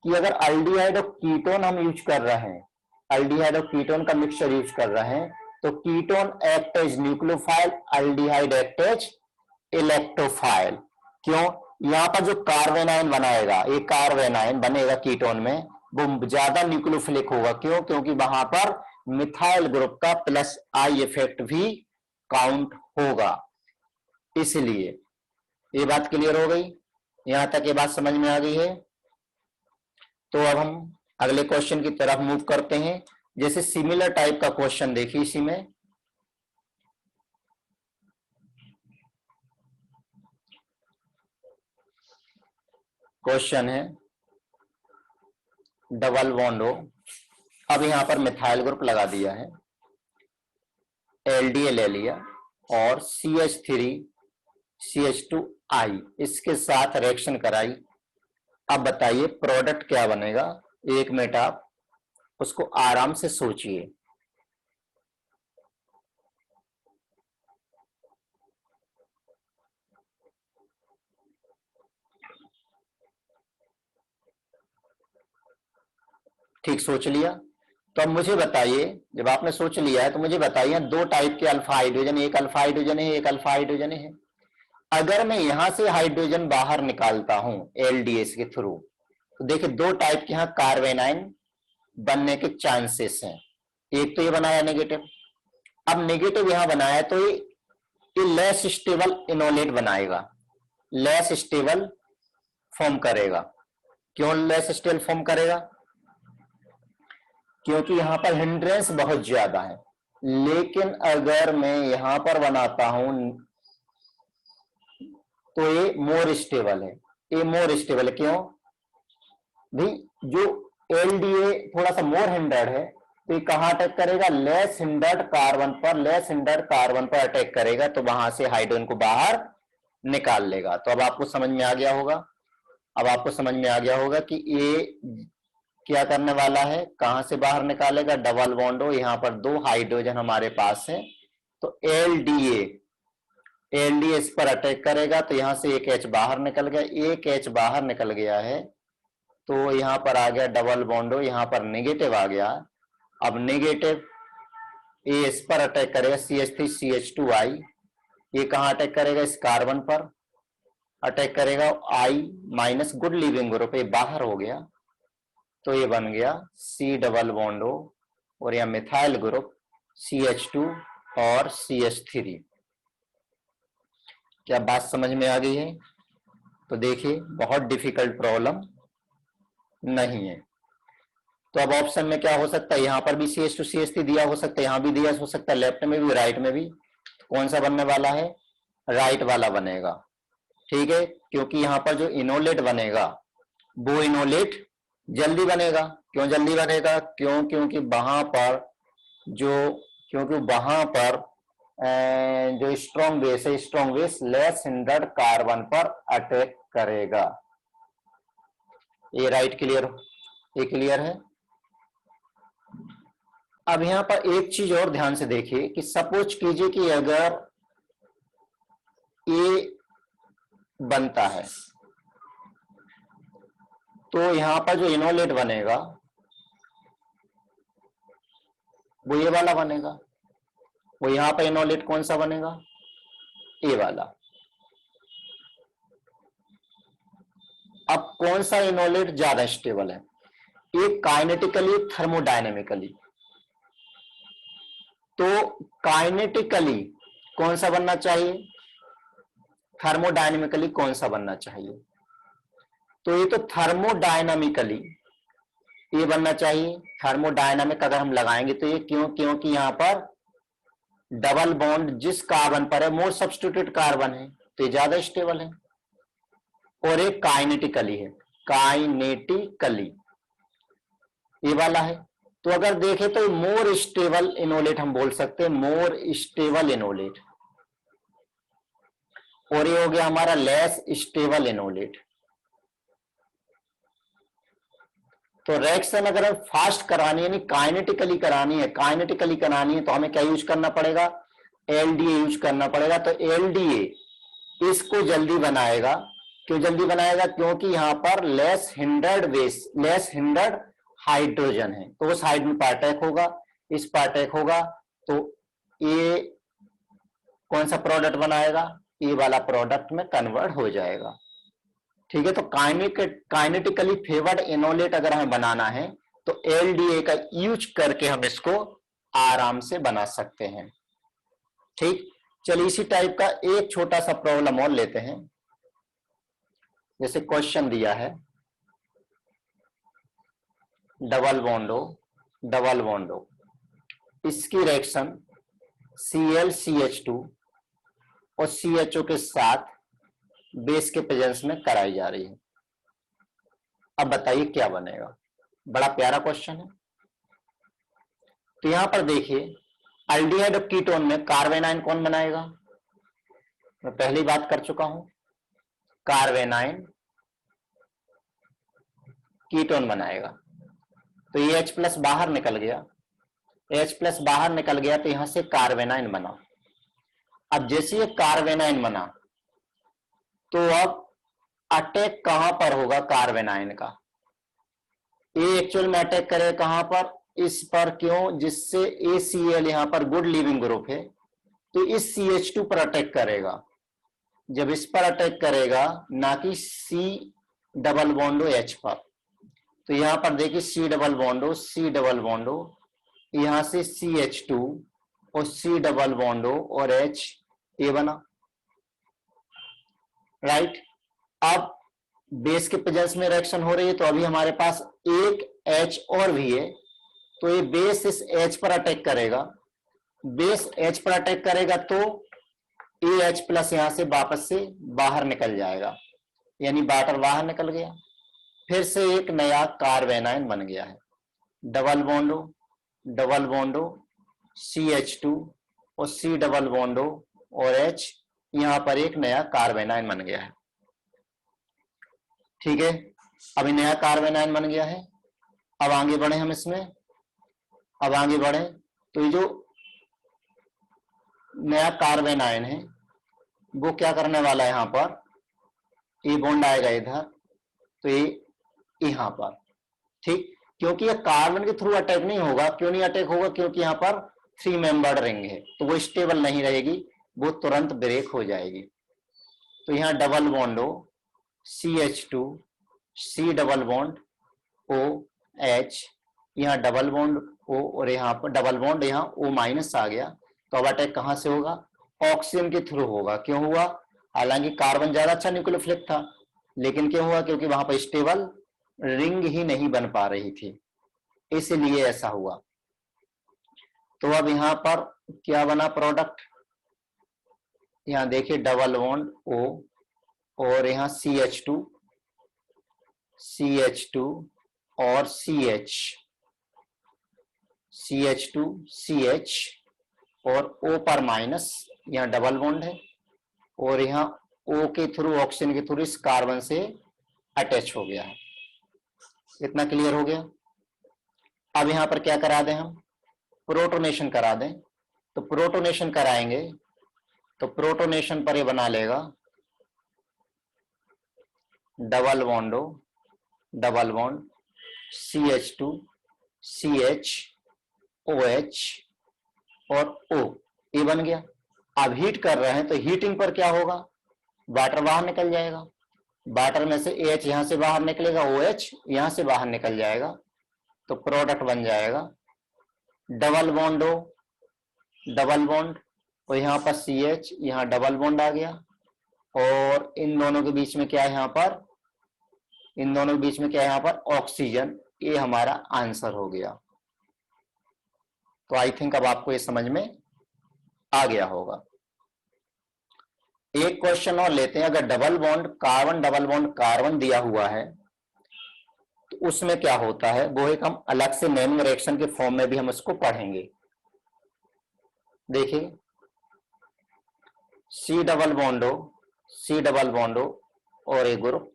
Speaker 1: कि अगर अल्डिहाइड और कीटोन हम यूज कर रहे हैं, अल्डिहाइड और कीटोन का मिक्सचर यूज कर रहे हैं, तो ketone act as nucleophile, aldehyde act as electrophile. क्यों, यहां पर जो कार्बन आयन बनाएगा, एक कार्बन आयन बनेगा कीटोन में, वो ज्यादा न्यूक्लियोफिलिक होगा। क्यों, क्योंकि वहां पर मिथाइल ग्रुप का प्लस आई इफेक्ट भी काउंट होगा, इसलिए। ये बात क्लियर हो गई, यहां तक ये बात समझ में आ गई है। तो अब हम अगले क्वेश्चन की तरफ मूव करते हैं। जैसे सिमिलर टाइप का क्वेश्चन देखिए, इसी में क्वेश्चन है डबल बॉन्ड O, अब यहां पर मिथाइल ग्रुप लगा दिया है, LDA ले लिया और CH3 CH2I इसके साथ रिएक्शन कराई। अब बताइए प्रोडक्ट क्या बनेगा, 1 मिनट आप उसको आराम से सोचिए। ठीक सोच लिया, तो अब मुझे बताइए, जब आपने सोच लिया है तो मुझे बताइए, 2 टाइप के अल्फा हाइड्रोजन, एक अल्फा हाइड्रोजन है, एक अल्फा हाइड्रोजन है। अगर मैं यहां से हाइड्रोजन बाहर निकालता हूं LDS के थ्रू, तो देखिए 2 टाइप के यहां कार्बन आयन बनने के चांसेस हैं। एक तो ये बनाया नेगेटिव, अब नेगेटिव यहां बनाया तो ये लेस स्टेबल इनोलेट बनाएगा, लेस स्टेबल फॉर्म करेगा। क्यों लेस स्टेबल फॉर्म करेगा, क्योंकि यहां पर हिंड्रेंस बहुत ज्यादा है। लेकिन अगर मैं यहां पर बनाता हूं तो ये मोर स्टेबल है, ये मोर स्टेबल है। क्यों भी, जो एलडीए थोड़ा सा मोर हिंडर्ड है, तो ये कहां अटैक करेगा, लेस हिंडर्ड कार्बन पर, लेस हिंडर्ड कार्बन पर अटैक करेगा, तो वहां से हाइड्रोजन को बाहर निकाल लेगा। तो अब आपको समझ में आ गया होगा, अब आपको समझ में आ गया होगा कि ये क्या करने वाला है, कहां से बाहर निकालेगा, डबल बॉन्ड हो, यहां पर 2 हाइड्रोजन हमारे पास है, तो एलडीए, एलडीए इस पर अटैक करेगा, तो यहां से एक एच बाहर निकल गया, एक एच बाहर निकल गया है, तो यहां पर आ गया डबल बॉन्ड हो, यहां पर नेगेटिव आ गया। अब नेगेटिव ये इस पर अटैक करेगा, CH3CH2I, ये कहां अटैक करेगा, इस कार्बन पर अटैक करेगा, I minus good leaving group, ये बाहर हो गया, तो ये बन गया C डबल बॉन्ड O, और यह मिथाइल ग्रुप CH2 और CH3। क्या बात समझ में आ गई है? तो देखिए बहुत डिफिकल्ट प्रॉब्लम नहीं है। तो अब ऑप्शन में क्या हो सकता है, यहां पर भी CH2 CH3 दिया हो सकता है, यहां भी दिया हो सकता है, लेफ्ट में भी राइट में भी। तो कौन सा बनने वाला है, राइट वाला बनेगा, ठीक है, क्योंकि यहां पर जो इनोलेट बनेगा वो इनोलेट जल्दी बनेगा। क्यों जल्दी बनेगा, क्योंकि वहां पर जो, क्योंकि वहां पर जो स्ट्रॉन्ग बेस है, strong base less hindered carbon पर अटैक करेगा। ये राइट क्लियर, ये क्लियर है। अब यहां पर एक चीज और ध्यान से देखिए कि सपोज कीजिए कि अगर ए बनता है, तो यहां पर जो इनोलेट बनेगा वो ये वाला बनेगा, वो यहां पर इनोलेट कौन सा बनेगा, ए वाला। अब कौन सा इनोलेट ज्यादा स्टेबल है, एक काइनेटिकली थर्मोडायनेमिकली। तो काइनेटिकली कौन सा बनना चाहिए, थर्मोडायनेमिकली कौन सा बनना चाहिए, तो ये तो थर्मोडायनामिकली ये बनना चाहिए। थर्मोडायनामिक अगर हम लगाएंगे तो ये क्यों, क्योंकि यहां पर डबल बॉन्ड जिस कार्बन पर है मोर सब्स्टिट्यूटेड कार्बन है, तो ये ज्यादा स्टेबल है। और एक काइनेटिकली है, काइनेटिकली ये वाला है। तो अगर देखें तो मोर स्टेबल इनोलेट हम बोल सकते हैं, मोर स्टेबल इनोलेट, और ये हो गया हमारा लेस स्टेबल इनोलेट। तो रिएक्शन अगर हम फास्ट करानी है, यानी काइनेटिकली करानी है, काइनेटिकली करानी है, तो हमें क्या यूज करना पड़ेगा, एलडीए यूज करना पड़ेगा। तो एलडीए इसको जल्दी बनाएगा। क्यों जल्दी बनाएगा, क्योंकि यहां पर less hindered base, less hindered hydrogen है, तो उस हाइड्रोजन पर अटैक होगा, इस पर अटैक होगा, तो ये कौन सा प्रोडक्ट बनाएगा, ये वाला प्रोडक्ट में कन्वर्ट हो जाएगा। ठीक है, तो काइनेटिकली फेवर्ड इनोलेट अगर हमें बनाना है तो एलडीए का यूज करके हम इसको आराम से बना सकते हैं। ठीक, चलिए इसी टाइप का एक छोटा सा प्रॉब्लम और लेते हैं। जैसे क्वेश्चन दिया है, डबल बॉन्डो, डबल बॉन्डो, इसकी रिएक्शन ClCH2 और CHO के साथ बेस के प्रेजेंस में कराई जा रही है। अब बताइए क्या बनेगा, बड़ा प्यारा क्वेश्चन है। तो यहां पर देखिए अल्डिहाइड और कीटोन में कार्बेनाइन कौन बनाएगा, मैं पहली बात कर चुका हूं, कार्बेनाइन कीटोन बनाएगा। तो ये H+ बाहर निकल गया, H+ बाहर निकल गया, तो यहां से कार्बेनाइन बना। अब जैसे ये कार्बेनाइन बना, तो अब अटैक कहां पर होगा कार्बेनाइन का, ये एक्चुअल में अटैक करेगा कहां पर, इस पर। क्यों, जिससे ACl यहां पर गुड लिविंग ग्रुप है, तो इस CH2 पर अटैक करेगा। जब इस पर अटैक करेगा, ना कि C डबल बॉन्डो H पर, तो यहां पर देखिए C डबल बॉन्डो, C डबल बॉन्डो, यहां से CH2 और C डबल बॉन्डो और H, ये बना, राइट। अब बेस के प्रेजेंस में रिएक्शन हो रही है, तो अभी हमारे पास एक H और भी है, तो ये बेस इस H पर अटैक करेगा, बेस H पर अटैक करेगा, तो AH प्लस यहां से वापस से बाहर निकल जाएगा, यानी वाटर बाहर निकल गया। फिर से एक नया कार्बेनाइन बन गया है, डबल बॉन्डो CH2 और C डबल बॉन्डो और H, यहां पर एक नया कार्बेनाइन बन गया है। ठीक है, अभी नया कार्बेनाइन बन गया है। अब आगे बढ़े हम इसमें, अब आगे बढ़े तो ये जो नया कार्बेनाइन है वो क्या करने वाला है, यहां पर ये बॉन्ड आएगा इधर, तो ये यहां पर, ठीक, क्योंकि ये कार्बन के थ्रू अटैक नहीं होगा। क्यों नहीं अटैक होगा? क्योंकि यहां पर 3 मेंबर्ड रिंग है, तो वो स्टेबल नहीं रहेगी, वो तुरंत ब्रेक हो जाएगी। तो यहाँ double बॉन्डो CH2 C double bond OH, यहाँ डबल बॉन्ड O और यहाँ पर डबल बॉन्ड यहाँ O माइनस आ गया। तो अब अटैक कहां से होगा? ऑक्सीजन के थ्रू होगा। क्यों हुआ? हालांकि कार्बन ज्यादा अच्छा न्यूक्लियोफिलिक था, लेकिन क्यों हुआ? क्योंकि वहां पर स्टेबल रिंग ही नहीं बन पा रही थी, इसलिए ऐसा हुआ। तो अब यहां पर क्या बना प्रोडक्ट? यहां देखिए डबल बॉन्ड O और यहाँ CH2 और CH2 CH और O पर माइनस, यहाँ डबल बॉन्ड है और यहाँ O के थ्रू, ऑक्सीजन के थ्रू इस कार्बन से अटैच हो गया है। इतना क्लियर हो गया। अब यहां पर क्या करा दें हम? प्रोटोनेशन करा दें। तो प्रोटोनेशन कराएंगे तो प्रोटोनेशन पर ये बना लेगा double bond CH2 CH OH और O, ये बन गया। अब हीट कर रहे हैं तो हीटिंग पर क्या होगा? वाटर बाहर निकल जाएगा, वाटर में से H यहां से बाहर निकलेगा, OH यहां से बाहर निकल जाएगा, तो प्रोडक्ट बन जाएगा डबल बॉन्ड और यहां पर CH, यहां डबल बॉन्ड आ गया और इन दोनों के बीच में क्या है? यहां पर इन दोनों के बीच में क्या है? यहां पर ऑक्सीजन। ये हमारा आंसर हो गया। तो आई थिंक अब आपको ये समझ में आ गया होगा। एक क्वेश्चन और लेते हैं। अगर डबल बॉन्ड कार्बन दिया हुआ है तो उसमें क्या होता है, वो एक हम अलग से नेमिंग रिएक्शन के फॉर्म में भी हम इसको पढ़ेंगे। देखिए C डबल बॉन्डो और एक group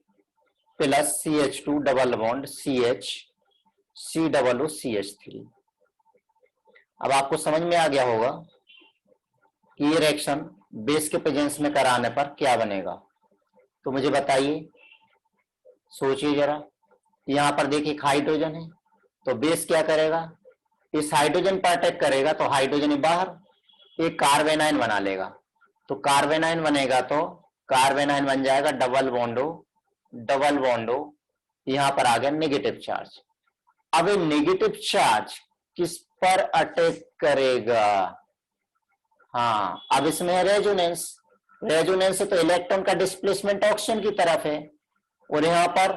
Speaker 1: plus CH2 double bond CH C double O CH3। अब आपको समझ में आ गया होगा कि ये रिएक्शन बेस के प्रेजेंस में कराने पर क्या बनेगा। तो मुझे बताइए, सोचिए जरा। यहां पर देखिए हाइड्रोजन है, तो बेस क्या करेगा? इस हाइड्रोजन पर अटैक करेगा, तो हाइड्रोजन बाहर एक कार्बेनाइन बना लेगा। तो कार्बेनाइन बनेगा तो कार्बेनाइन बन जाएगा डबल बॉन्डो, यहां पर आ गया नेगेटिव चार्ज। अब ये नेगेटिव चार्ज किस पर अटैक करेगा? हाँ, अब इसमें रेजोनेंस है, तो इलेक्ट्रॉन का डिस्प्लेसमेंट ऑक्सीजन की तरफ है और यहां पर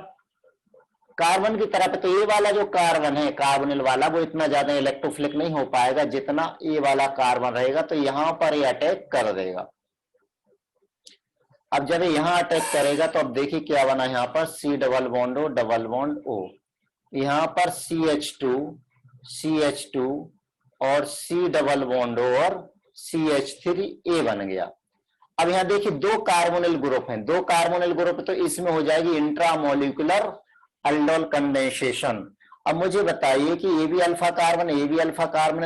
Speaker 1: कार्बन की तरफ है। तो ये वाला जो कार्बन है, कार्बोनिल वाला, वो इतना ज्यादा इलेक्ट्रोफिलिक नहीं हो पाएगा जितना ये वाला कार्बन रहेगा, तो यहां पर ये अटैक कर देगा। अब जब यहां अटैक करेगा तो अब देखिए क्या बना यहां पर, C डबल बॉन्ड O, यहां पर CH2 और C डबल बॉन्ड और CH3A बन गया। अब यहां देखिए दो कार्बोनिल ग्रुप हैं, तो इसमें हो जाएगी इंट्रामोलिकुलर अल्डोल कंडेंसेशन। अब मुझे बताइए कि ये भी अल्फा कार्बन है,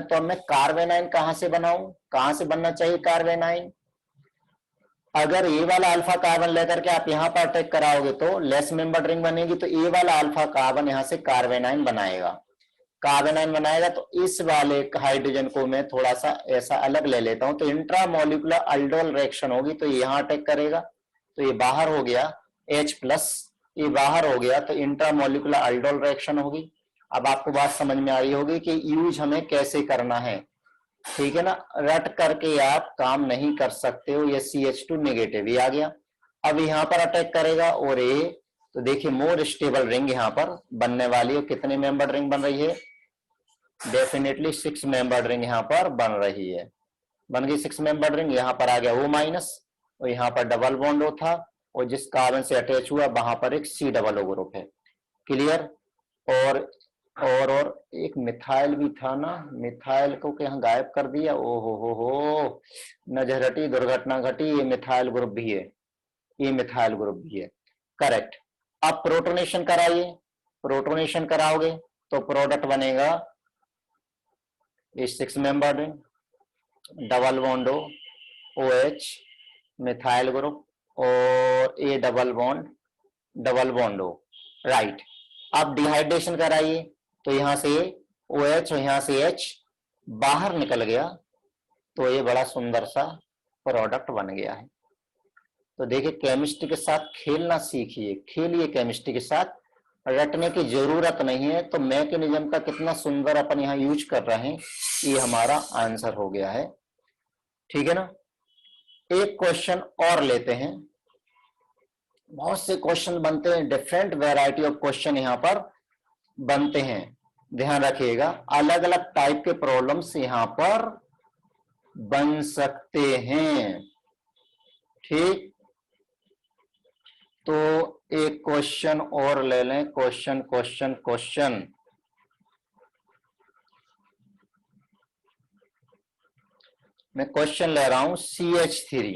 Speaker 1: तो अब मैं कार्बेनाइन कहां से बनाऊं? कहां से बनना चाहिए कार्बेनाइन? अगर ये वाला अल्फा कार्बन लेकर के आप यहां पर अटैक कराओगे तो लेस मेंबर्ड रिंग बनेगी, तो ये वाला अल्फा कार्बन यहां से कार्बेनाइन बनाएगा। तो इस वाले हाइड्रोजन को मैं थोड़ा सा ऐसा अलग ले लेता हूं, तो इंट्रामोलिकुलर अल्डोल रिएक्शन होगी, तो यहां अटैक करेगा, तो ये बाहर हो गया H+, ये बाहर हो गया, तो इंट्रामोलिकुलर अल्डोल रिएक्शन होगी। अब आपको बात समझ में आ रही होगी कि यूज हमें कैसे करना है, ठीक है ना? रट करके आप काम नहीं कर सकते हो। ये CH2 नेगेटिव ही आ गया, अब यहां पर अटैक करेगा और ये, तो देखिए मोर स्टेबल रिंग यहां पर बनने वाली है। कितने मेंबर्ड रिंग बन रही है? डेफिनेटली 6 मेंबर्ड रिंग यहां पर बन रही है। बन गई 6 मेंबर रिंग। यहाँ पर आ गया O माइनस और यहाँ पर डबल बॉन्ड O था और जिस कार्बन से अटैच हुआ वहां पर एक C डबल O ग्रुप है। क्लियर। और एक मिथाइल भी था ना, मिथाइल को यहाँ गायब कर दिया। ओ हो, नजर हटी, दुर्घटना घटी, ये मिथाइल ग्रुप भी है, ये मिथाइल ग्रुप भी है। करेक्ट। अब प्रोटोनेशन कराइए, प्रोटोनेशन कराओगे तो प्रोडक्ट बनेगा ये 6 member ring, double bond OH methyl group और a double bond O, right. अब डिहाइड्रेशन कराइए तो यहां से OH और यहां से H बाहर निकल गया तो ये बड़ा सुंदर सा प्रोडक्ट बन गया है। तो देखिए केमिस्ट्री के साथ खेलना सीखिए, खेलिए केमिस्ट्री के साथ, रटने की जरूरत नहीं है। तो मैकेनिज्म का कितना सुंदर अपन यहाँ यूज कर रहे हैं, ये हमारा आंसर हो गया है। ठीक है ना। एक क्वेश्चन और लेते हैं, बहुत से क्वेश्चन बनते हैं, डिफरेंट वैरायटी ऑफ क्वेश्चन यहाँ पर बनते हैं, ध्यान रखिएगा। अलग अलग टाइप के प्रॉब्लम्स यहाँ पर बन सकते हैं। ठीक, तो एक क्वेश्चन और ले लें, क्वेश्चन मैं क्वेश्चन ले रहा हूं CH3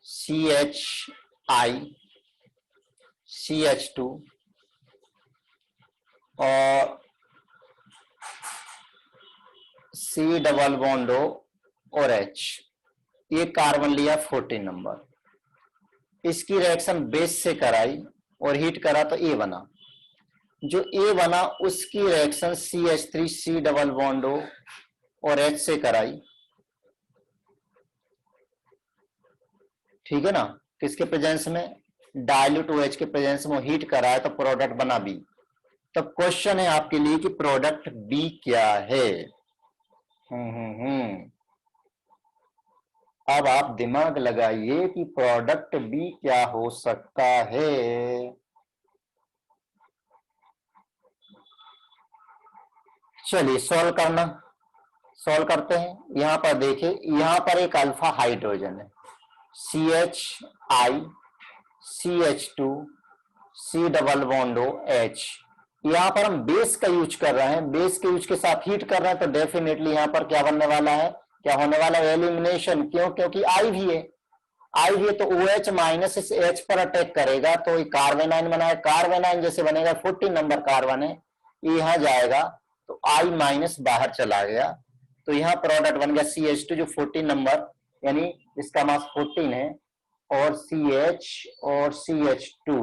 Speaker 1: CHI CH2 और C डबल बॉन्ड O और H, ये कार्बन लिया 14 नंबर, इसकी रिएक्शन बेस से कराई और हीट करा तो A बना। जो A बना उसकी reaction CH3 C double bond O और H से कराई, ठीक है ना, किसके प्रेजेंस में, डाइल्यूट OH के प्रेजेंस में हीट कराया तो प्रोडक्ट बना B। तब क्वेश्चन है आपके लिए कि प्रोडक्ट B क्या है। अब आप दिमाग लगाइए कि प्रोडक्ट B क्या हो सकता है। चलिए सॉल्व करते हैं। यहां पर देखिए, यहां पर एक अल्फा हाइड्रोजन है CHI CH2 C double bond O H। यहां पर हम बेस का यूज कर रहे हैं, बेस के यूज के साथ हीट कर रहे हैं, तो डेफिनेटली यहां पर क्या बनने वाला है, क्या होने वाला है, एलिमिनेशन। क्यों, क्योंकि I भी है तो OH माइनस इस H पर अटैक करेगा तो ये कार्बन आयन बनाएगा, कार्बन आयन जैसे बनेगा 14 नंबर कार्बन है, ये यहां जाएगा तो I माइनस बाहर चला गया, तो यहाँ प्रोडक्ट बन गया CH2 जो 14 नंबर यानी इसका मास 14 है, और CH और CH2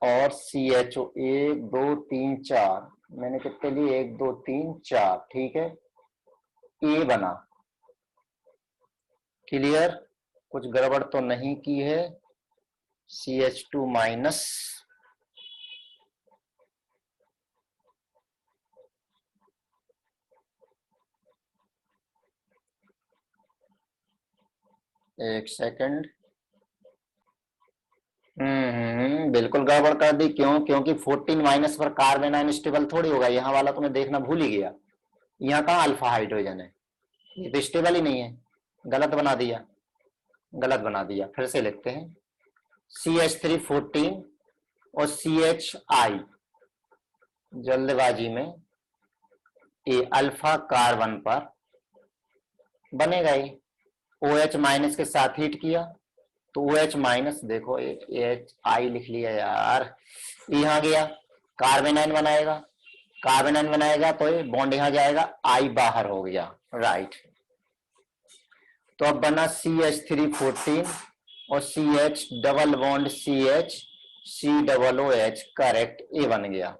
Speaker 1: और CHO 1 2 3 4, मैंने कितने लिए 1 2 3 4, ठीक है, A बना। क्लियर, कुछ गड़बड़ तो नहीं की है। CH2 माइनस एक सेकंड, बिल्कुल गड़बड़ कर दी। क्यों, क्योंकि 14 माइनस पर कार्बन आयन स्टेबल थोड़ी होगा, यहाँ वाला तो मैं देखना भूल ही गया। यहाँ कहाँ अल्फा हाइड्रोजन है, ये तो स्टेबल ही नहीं है, गलत बना दिया। फिर से लिखते हैं CH3 14 और CHI, जल्दबाजी में ये अल्फा कार्बन पर बनेगा ही, OH माइनस के साथ हीट किया तो OH माइनस, देखो HI लिख लिया यार, यहाँ गया कार्बन आयन बनाएगा तो ये बॉन्ड यहाँ जाएगा, I बाहर हो गया, राइट। तो अब बना CH3 14 और CH double bond CH C double OH, correct, A बन गया।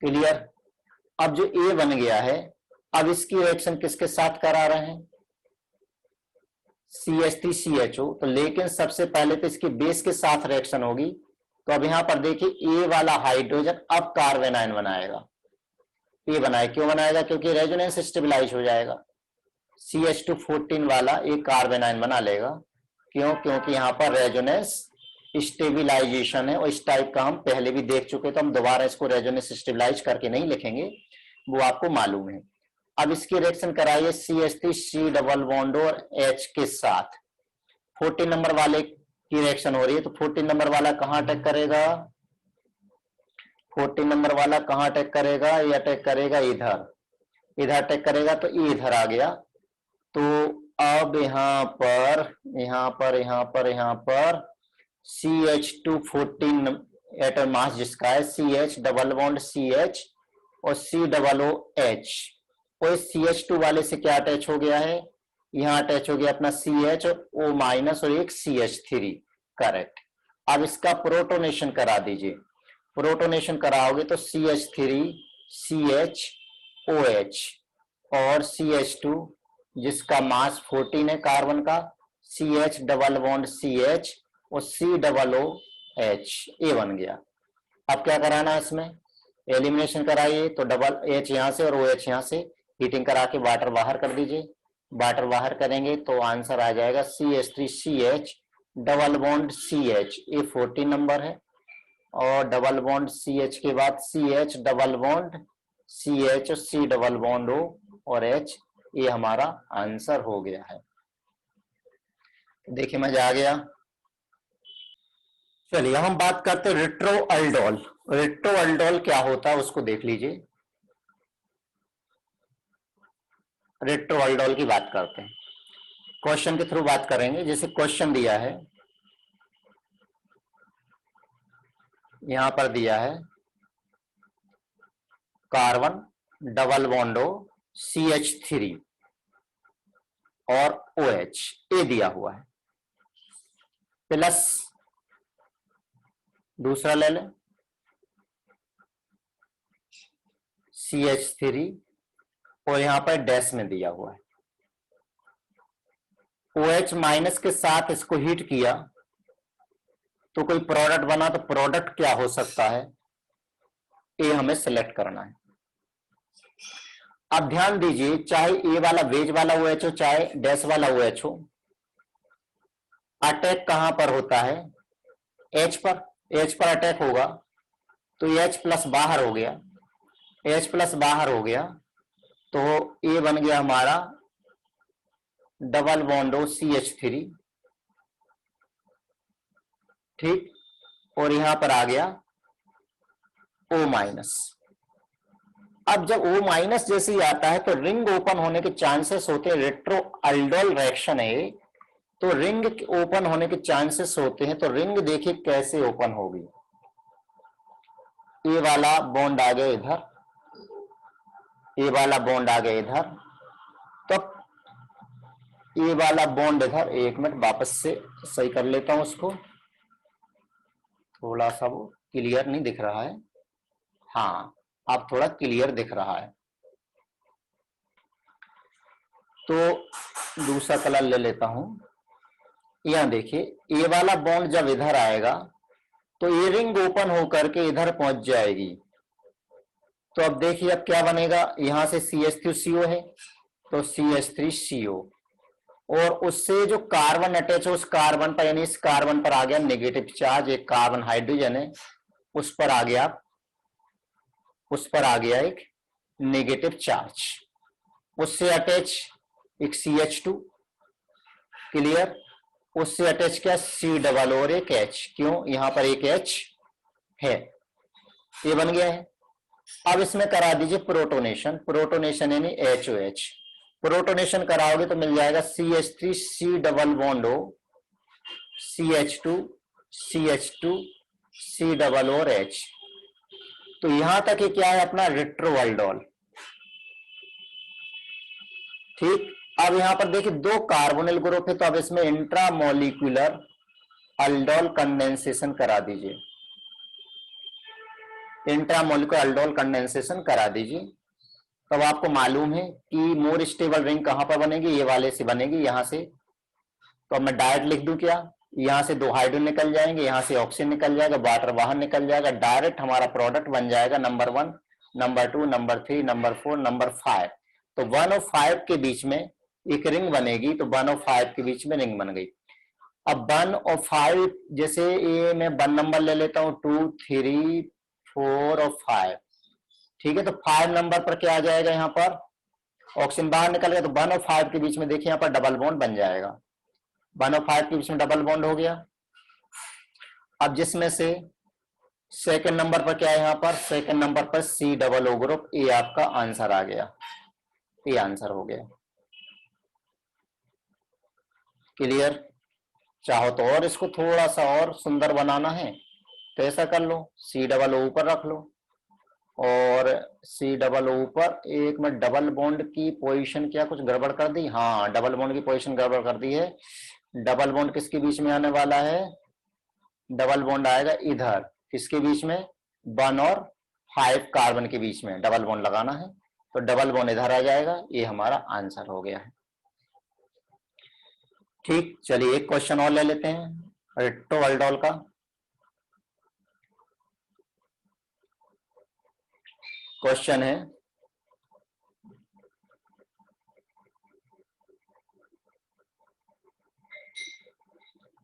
Speaker 1: क्लियर। अब जो A बन गया है, अब इसकी रिएक्शन किसके साथ करा रहे हैं, CH3 CHO, तो लेकिन सबसे पहले तो इसकी बेस के साथ रिएक्शन होगी। तो अब यहां पर देखिए A वाला हाइड्रोजन अब कार्बन आयन बनाएगा, A बनाए, क्यों बनाएगा, क्योंकि रेजोनेंस स्टेबलाइज हो जाएगा। CH2 14 वाला एक कार्बन आयन बना लेगा, क्यों, क्योंकि यहां पर रेजोनेंस स्टेबिलाईजेशन है, और इस टाइप का हम पहले भी देख चुके, तो हम दोबारा इसको रेजोनेंस स्टेबिलाईज करके नहीं लिखेंगे, वो आपको मालूम है। अब इसकी रिएक्शन कराइए CH3 C डबल बॉन्ड और H के साथ। 14 नंबर वाले की रिएक्शन हो रही है, तो 14 नंबर वाला कहां अटैक करेगा? 14 नंबर वाला कहां अटैक करेगा? ये अटैक करेगा इधर, इधर अटैक करेगा, तो ये इधर आ गया। तो अब यहां पर CH2 14 एटम मास जिसका है, CH डबल बॉन्ड CH और C डबल O H, और CH2 वाले से क्या अटैच हो गया है? यहां अटैच हो गया अपना CH और O माइनस और एक CH3, करेक्ट। अब इसका प्रोटोनेशन करा दीजिए। प्रोटोनेशन कराओगे तो CH3 CH OH और CH2 जिसका मास 14 है कार्बन का, CH डबल बॉन्ड CH और C डबल O H, ये बन गया। अब क्या कराना है इसमें? एलिमिनेशन कराइए, तो डबल H यहां से और OH यहां से, हीटिंग करा के वाटर बाहर कर दीजिए। वाटर बाहर करेंगे तो आंसर आ जाएगा CH3CH डबल बॉन्ड CH, ये 14 नंबर है, और डबल बॉन्ड CH के बाद CH डबल बॉन्ड CH और C डबल बॉन्ड O और H, ये हमारा आंसर हो गया है। देखिए मजा आ गया। चलिए हम बात करते हैं रिट्रोअल्डोल। रिट्रोअल्डोल क्या होता है उसको देख लीजिए। रिट्रोअल्डोल की बात करते हैं, क्वेश्चन के थ्रू बात करेंगे। जैसे क्वेश्चन दिया है, यहां पर दिया है कार्बन डबल बॉन्डो CH3 और OH, ए दिया हुआ है, प्लस दूसरा ले लें CH3 और यहां पर डैश में दिया हुआ है OH माइनस के साथ इसको हीट किया तो कोई प्रोडक्ट बना, तो प्रोडक्ट क्या हो सकता है, ये हमें सिलेक्ट करना है। अब ध्यान दीजिए, चाहे ए वाला वेज वाला OH हो चाहे डैश वाला OH हो, अटैक कहां पर होता है? H पर। H पर अटैक होगा तो H प्लस बाहर हो गया, H प्लस बाहर हो गया, तो ये बन गया हमारा डबल बॉन्ड CH3, ठीक, और यहां पर आ गया O माइनस। अब जब O माइनस जैसे ही आता है तो रिंग ओपन होने के चांसेस होते हैं। रिट्रोअल्डोल रिएक्शन है तो रिंग ओपन होने के चांसेस होते हैं। तो रिंग देखिए कैसे ओपन होगी, ये वाला बॉन्ड आ गया इधर, ये वाला बॉन्ड आ गया इधर, तो ये वाला बॉन्ड इधर। एक मिनट वापस से सही कर लेता हूं उसको, थोड़ा सा वो क्लियर नहीं दिख रहा है। हाँ अब थोड़ा क्लियर दिख रहा है, तो दूसरा कलर ले लेता हूं। यहां देखिए ये वाला बॉन्ड जब इधर आएगा तो ये रिंग ओपन होकर के इधर पहुंच जाएगी। तो अब देखिए अब क्या बनेगा, यहां से CH3CO है तो CH3CO, और उससे जो कार्बन अटैच है उस कार्बन पर, यानी इस कार्बन पर आ गया नेगेटिव चार्ज, एक कार्बन हाइड्रोजन है उस पर आ गया, एक नेगेटिव चार्ज, उससे अटैच एक CH2, क्लियर, उससे अटैच क्या C डबल और एक H, क्यों यहां पर एक H है, ये बन गया है। अब इसमें करा दीजिए प्रोटोनेशन। प्रोटोनेशन यानी HOH, प्रोटोनेशन कराओगे तो मिल जाएगा CH3 C double bond O CH2 CH2 C double और H। तो यहां तक ये क्या है अपना रिट्रोअल्डोल, ठीक। अब यहां पर देखिए दो कार्बोनिल ग्रुप है, तो अब इसमें इंट्रामोलिकुलर अल्डोल कंडेंसेशन करा दीजिए, इंट्रामोलिकुलर अल्डोल कंडेंसेशन करा दीजिए। तब आपको मालूम है कि मोर स्टेबल रिंग कहां पर बनेगी, ये वाले से बनेगी, यहां से। तो अब मैं डायरेक्ट लिख दूं क्या, यहां से 2 हाइड्रोजन निकल जाएंगे, यहां से ऑक्सीजन निकल जाएगा, वाटर बाहर निकल जाएगा, डायरेक्ट हमारा प्रोडक्ट बन जाएगा number 1, number 2, number 3, number 4, number 5। तो 1 और 5 के बीच में एक रिंग बनेगी, तो 1 और 5 के बीच में रिंग बन गई। अब 1 और 5, जैसे ये मैं 1 नंबर ले लेता हूं, 2 3 4 और 5, ठीक है। तो 5 नंबर पर क्या आ जाएगा, यहाँ पर ऑक्सीजन बाहर निकल गया, तो 1 और 5 के बीच में देखिए यहाँ पर डबल बॉन्ड बन जाएगा। 1 और 5 के बीच में डबल बॉन्ड हो गया। अब जिसमें से सेकंड नंबर पर क्या है, यहाँ पर सेकंड नंबर पर C डबल O ग्रुप, ये आपका आंसर आ गया, ये आंसर हो गया। क्लियर? चाहो तो और इसको थोड़ा सा और सुंदर बनाना है तो ऐसा कर लो, C डबल O ऊपर रख लो और C डबल O ऊपर एक में डबल बॉन्ड की पोजीशन क्या कुछ गड़बड़ कर दी? हाँ, डबल बॉन्ड की पोजीशन गड़बड़ कर दी है। डबल बॉन्ड किसके बीच में आने वाला है? डबल बॉन्ड आएगा इधर, किसके बीच में? 1 और 5 कार्बन के बीच में डबल बॉन्ड लगाना है, तो डबल बॉन्ड इधर आ जाएगा, ये हमारा आंसर हो गया है। ठीक, चलिए एक क्वेश्चन और ले लेते हैं रिट्रो अल्डोल का। क्वेश्चन है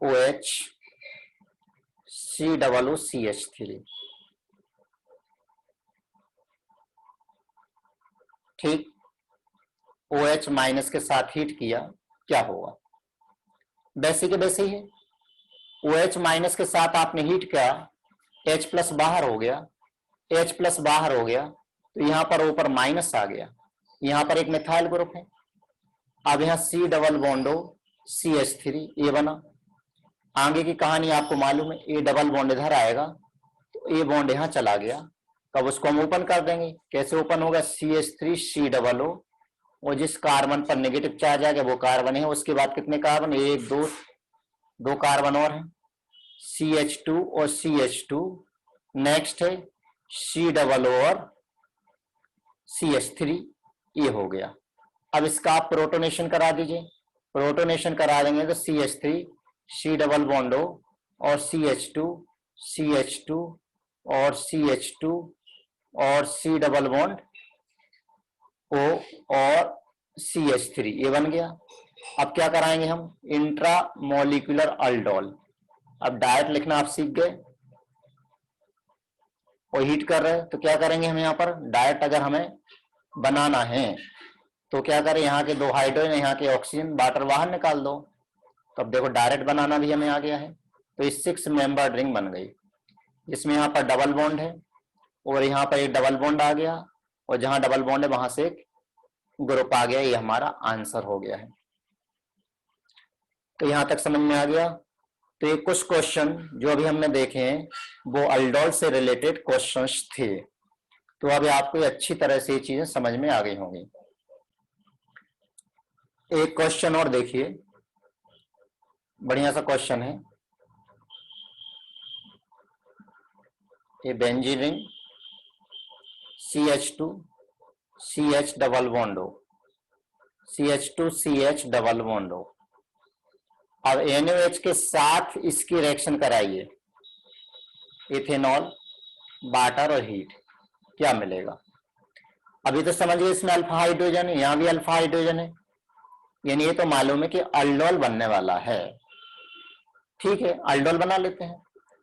Speaker 1: OH COOCH3, ठीक। OH माइनस के साथ हीट किया, क्या होगा? वैसे के वैसे ही है, OH माइनस के साथ आपने हीट किया, H प्लस बाहर हो गया, H प्लस बाहर हो गया, तो यहां पर ऊपर माइनस आ गया, यहां पर एक मिथाइल ग्रुप है। अब यहाँ C डबल बॉन्ड हो CH3, ये बना। आगे की कहानी आपको मालूम है, ए डबल बॉन्ड इधर आएगा तो ए बॉन्ड यहां चला गया, तब उसको हम ओपन कर देंगे। कैसे ओपन होगा? CH3 C डबल O, और जिस कार्बन पर नेगेटिव चार्ज आ गया वो कार्बन है, उसके बाद कितने कार्बन? 1 2 2 कार्बन और हैं, CH2 और CH2। नेक्स्ट है C डबल O और CH3, ये हो गया। अब इसका आप प्रोटोनेशन करा दीजिए, प्रोटोनेशन करा देंगे तो CH3 C double bond O और CH2 CH2 और CH2 और C डबल बॉन्ड O और CH3, ये बन गया। अब क्या कराएंगे हम? Intra molecular aldol. अब डायरेक्ट लिखना आप सीख गए और हीट कर रहे हैं, तो क्या करेंगे हम यहाँ पर? डायरेक्ट अगर हमें बनाना है तो क्या करें, यहाँ के 2 हाइड्रोजन, यहाँ के ऑक्सीजन, वाटर बाहर निकाल दो। तो अब देखो डायरेक्ट बनाना भी हमें आ गया है, तो ये 6 मेंबर रिंग बन गई, जिसमें यहाँ पर डबल बॉन्ड है और यहाँ पर एक डबल बॉन्ड आ गया, और जहां डबल बॉन्ड है वहां से एक ग्रुप आ गया, ये हमारा आंसर हो गया है। तो यहां तक समझ में आ गया। तो ये कुछ क्वेश्चन जो अभी हमने देखे हैं वो अल्डोल से रिलेटेड क्वेश्चंस थे, तो अभी आपको अच्छी तरह से ये चीजें समझ में आ गई होंगी। एक क्वेश्चन और देखिए, बढ़िया सा क्वेश्चन है। ये benzene ring CH2 CH double bond O, CH2 CH double bond O। अब NaOH के साथ इसकी रिएक्शन कराइए, इथेनॉल, वाटर और हीट, क्या मिलेगा? अभी तो समझिए इसमें अल्फा हाइड्रोजन है, यहां भी अल्फा हाइड्रोजन है, यानी ये तो मालूम है कि अल्डोल बनने वाला है। ठीक है, अल्डोल बना लेते हैं।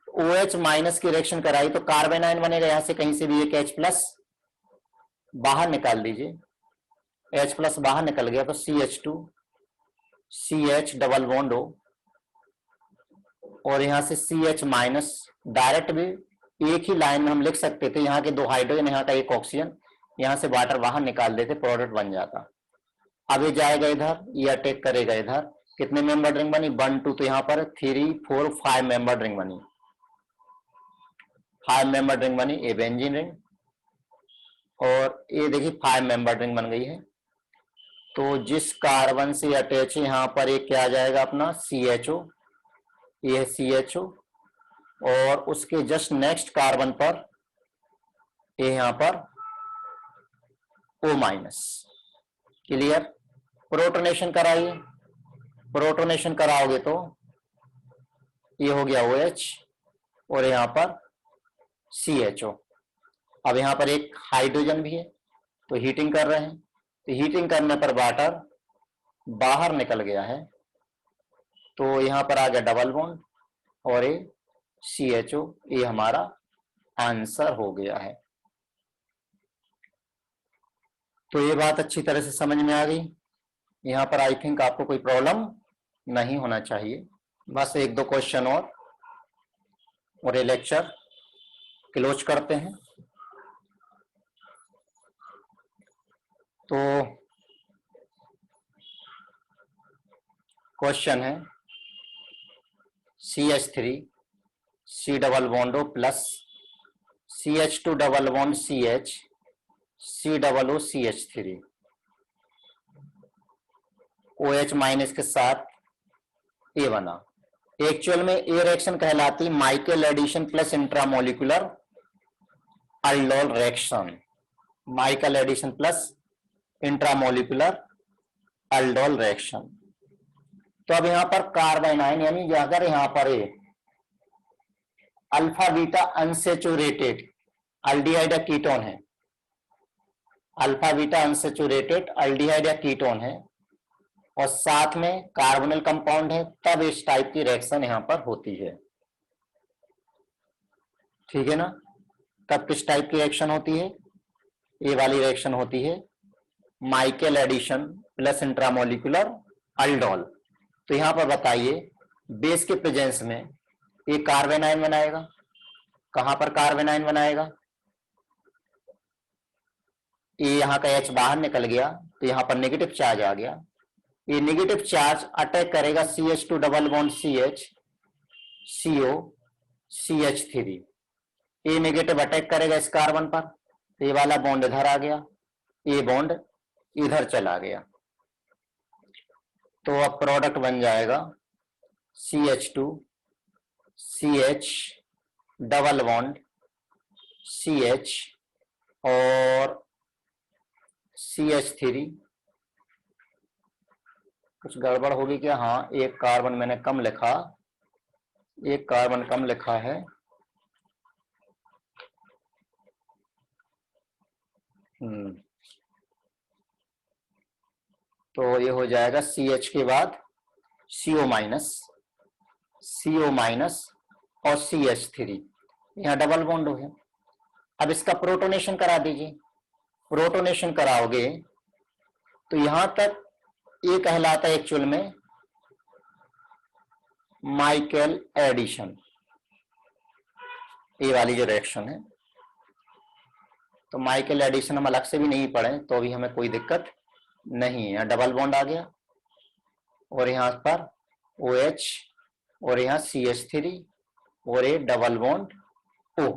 Speaker 1: OH माइनस की रिएक्शन कराई तो कार्बन आयन बनेगा, यहां से कहीं से भी एक H प्लस बाहर निकाल दीजिए, H प्लस बाहर निकल गया तो CH2 CH double bond O, और यहां से CH माइनस, डायरेक्ट भी एक ही लाइन में हम लिख सकते थे, यहाँ के 2 हाइड्रोजन, यहाँ का एक ऑक्सीजन, यहां से वाटर बाहर निकाल देते, प्रोडक्ट बन जाता। अब ये जाएगा इधर, ये अटैक करेगा इधर, कितने मेंबर रिंग बनी? 1 2, तो यहाँ पर 3 4 5 मेंबर रिंग बनी, 5 मेंबर रिंग बनी, ये बेंजीन रिंग, और ये देखिए 5 मेंबर रिंग बन गई है। तो जिस कार्बन से अटैच है यहाँ पर एक क्या आ जाएगा अपना CHO, ये है CHO, और उसके जस्ट नेक्स्ट कार्बन पर ये यहाँ पर O माइनस। क्लियर? प्रोटोनेशन कराइए, प्रोटोनेशन कराओगे तो ये हो गया OH और यहाँ पर CHO। अब यहाँ पर एक हाइड्रोजन भी है, तो हीटिंग कर रहे हैं, तो हीटिंग करने पर वाटर बाहर निकल गया है, तो यहाँ पर आ गया डबल बॉन्ड और ये CHO, ये हमारा आंसर हो गया है। तो ये बात अच्छी तरह से समझ में आ गई। यहाँ पर आई थिंक आपको कोई प्रॉब्लम नहीं होना चाहिए। बस एक दो क्वेश्चन और ये लेक्चर क्लोज करते हैं। तो क्वेश्चन है CH3 C double bond O plus CH2 double bond CH C double O CH3 OH minus के साथ A बना। एक्चुअल में ये रिएक्शन कहलाती Michael addition plus intramolecular aldol reaction. Michael addition plus intramolecular aldol reaction. तो अब यहां पर कार्बन आयन यानी अगर यहां पर अल्फा बीटा अनसेचुरेटेड अल्डिहाइड या कीटोन है, अल्फा बीटा अनसेचुरेटेड अल्डिहाइड या कीटोन है और साथ में कार्बोनिल कंपाउंड है, तब इस टाइप की रिएक्शन यहां पर होती है। ठीक है ना? तब किस टाइप की रिएक्शन होती है? ये वाली रिएक्शन होती है Michael addition plus intramolecular aldol. तो यहां पर बताइए बेस के प्रेजेंस में ये कार्बन आयन बनाएगा। कहां पर कार्बन आयन बनाएगा? ये यहां का H बाहर निकल गया तो यहां पर नेगेटिव चार्ज आ गया। ये नेगेटिव चार्ज अटैक करेगा CH2 double bond CH CO CH3। ये नेगेटिव अटैक करेगा इस कार्बन पर, ये वाला बॉन्ड इधर आ गया, ये बॉन्ड इधर चला गया। तो अब प्रोडक्ट बन जाएगा CH2 CH double bond CH और CH3। कुछ गड़बड़ होगी क्या? हाँ, एक कार्बन मैंने कम लिखा, एक कार्बन कम लिखा है। तो ये हो जाएगा CH के बाद CO माइनस और CH3, यहाँ डबल बॉन्ड हो गया। अब इसका प्रोटोनेशन करा दीजिए। प्रोटोनेशन कराओगे तो यहां तक ये कहलाता है एक्चुअल में माइकल एडिशन, ये वाली जो रिएक्शन है। तो माइकल एडिशन हम अलग से भी नहीं पढ़े तो भी हमें कोई दिक्कत नहीं है। डबल बॉन्ड आ गया और यहां पर OH और यहां CH3 और ये डबल बॉन्ड O,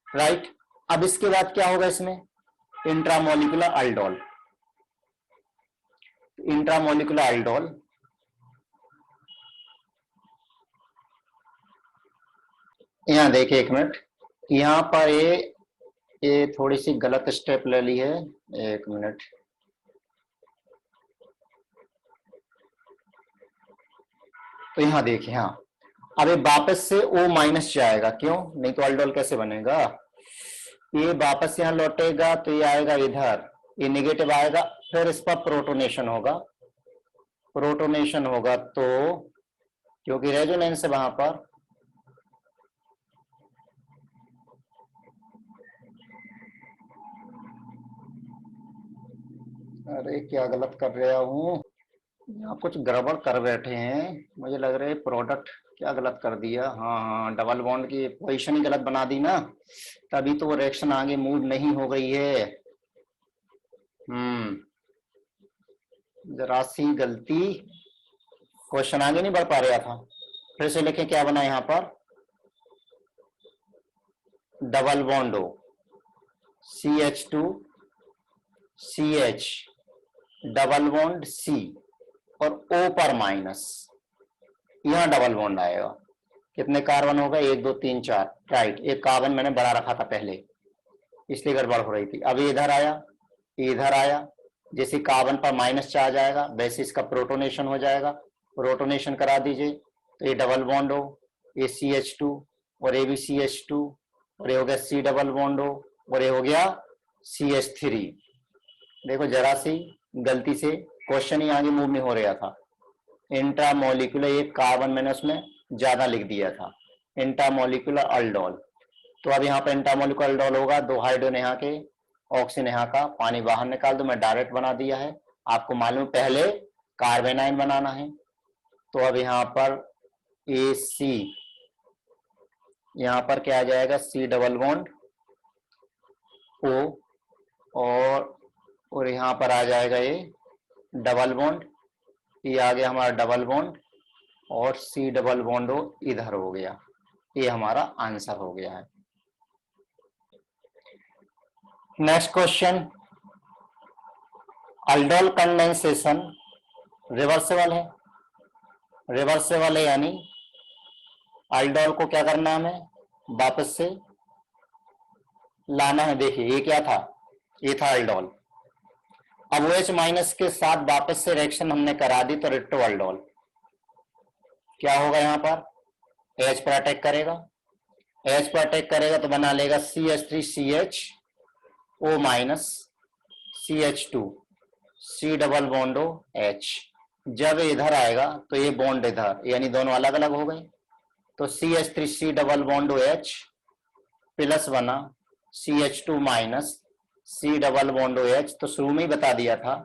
Speaker 1: राइट। अब इसके बाद क्या होगा? इसमें इंट्रामोलिकुलर अल्डोल। इंट्रामोलिकुलर अल्डोल यहां देखिए, एक मिनट, यहां पर ये थोड़ी सी गलत स्टेप ले ली है। एक मिनट, तो यहां देखिए, हाँ, अब ये वापस से O माइनस जाएगा, क्यों? नहीं तो अल्डोल कैसे बनेगा? ये वापस यहां लौटेगा तो ये आएगा इधर, ये नेगेटिव आएगा, फिर इस पर प्रोटोनेशन होगा। प्रोटोनेशन होगा तो क्योंकि रेजोनेंस है वहां पर, अरे क्या गलत कर रहा हूं, यहाँ कुछ गड़बड़ कर बैठे हैं, मुझे लग रहा है प्रोडक्ट क्या गलत कर दिया। हाँ हाँ, डबल बॉन्ड की पोजीशन ही गलत बना दी ना, तभी तो वो रिएक्शन आगे मूव नहीं हो गई है। जरा सी गलती, क्वेश्चन आगे नहीं बढ़ पा रहा था। फिर से लिखें, क्या बना यहाँ पर? डबल बॉन्ड हो CH2 CH double bond C और O पर माइनस, यहां डबल बॉन्ड आएगा। कितने कार्बन होगा? 1 2 3 4, राइट। एक कार्बन मैंने बढ़ा रखा था पहले, इसलिए गड़बड़ हो रही थी। अब इधर आया, इधर आया, जैसे कार्बन पर माइनस चार्ज आएगा वैसे इसका प्रोटोनेशन हो जाएगा। प्रोटोनेशन करा दीजिए तो ये डबल बॉन्ड हो, ये CH2 और ये भी CH2 और ये हो गया C डबल बॉन्ड हो और ये हो गया CH3। देखो जरा सी गलती से क्वेश्चन ही आगे मूव नहीं हो रहा था, इंट्रामोलिकुलर, एक कार्बन मैंने उसमें ज्यादा लिख दिया था, इंट्रामोलिकुलर अल्डोल। तो अब यहाँ पर इंट्रामोलिकुलर अल्डोल होगा, 2 हाइड्रोजन यहाँ के, ऑक्सीजन यहाँ का, पानी बाहर निकाल दो, मैं डायरेक्ट बना दिया है। आपको मालूम पहले कार्बेनाइन बनाना है, तो अब यहाँ पर AC, यहाँ पर क्या आ जाएगा, C डबल बॉन्ड O, और यहाँ पर आ जाएगा ये डबल बॉन्ड, ये आ गया हमारा डबल बॉन्ड, और C डबल बॉन्ड O इधर हो गया। ये हमारा आंसर हो गया है। Next question, aldol condensation reversible है। रिवर्सिबल है यानी अल्डोल को क्या करना है, हमें वापस से लाना है। देखिए ये क्या था, ये था अल्डोल। अब OH माइनस के साथ वापस से रिएक्शन हमने करा दी, तो रिट्रो अल्डोल क्या होगा, यहाँ पर H पर अटैक करेगा, H पर अटैक करेगा तो बना लेगा CH3CHO minus CH2 C double bond O H। जब इधर आएगा तो ये बॉन्ड इधर, यानी दोनों अलग अलग हो गए, तो CH3C double bond O H plus बना CH2 minus C double bond O H। तो शुरू में ही बता दिया था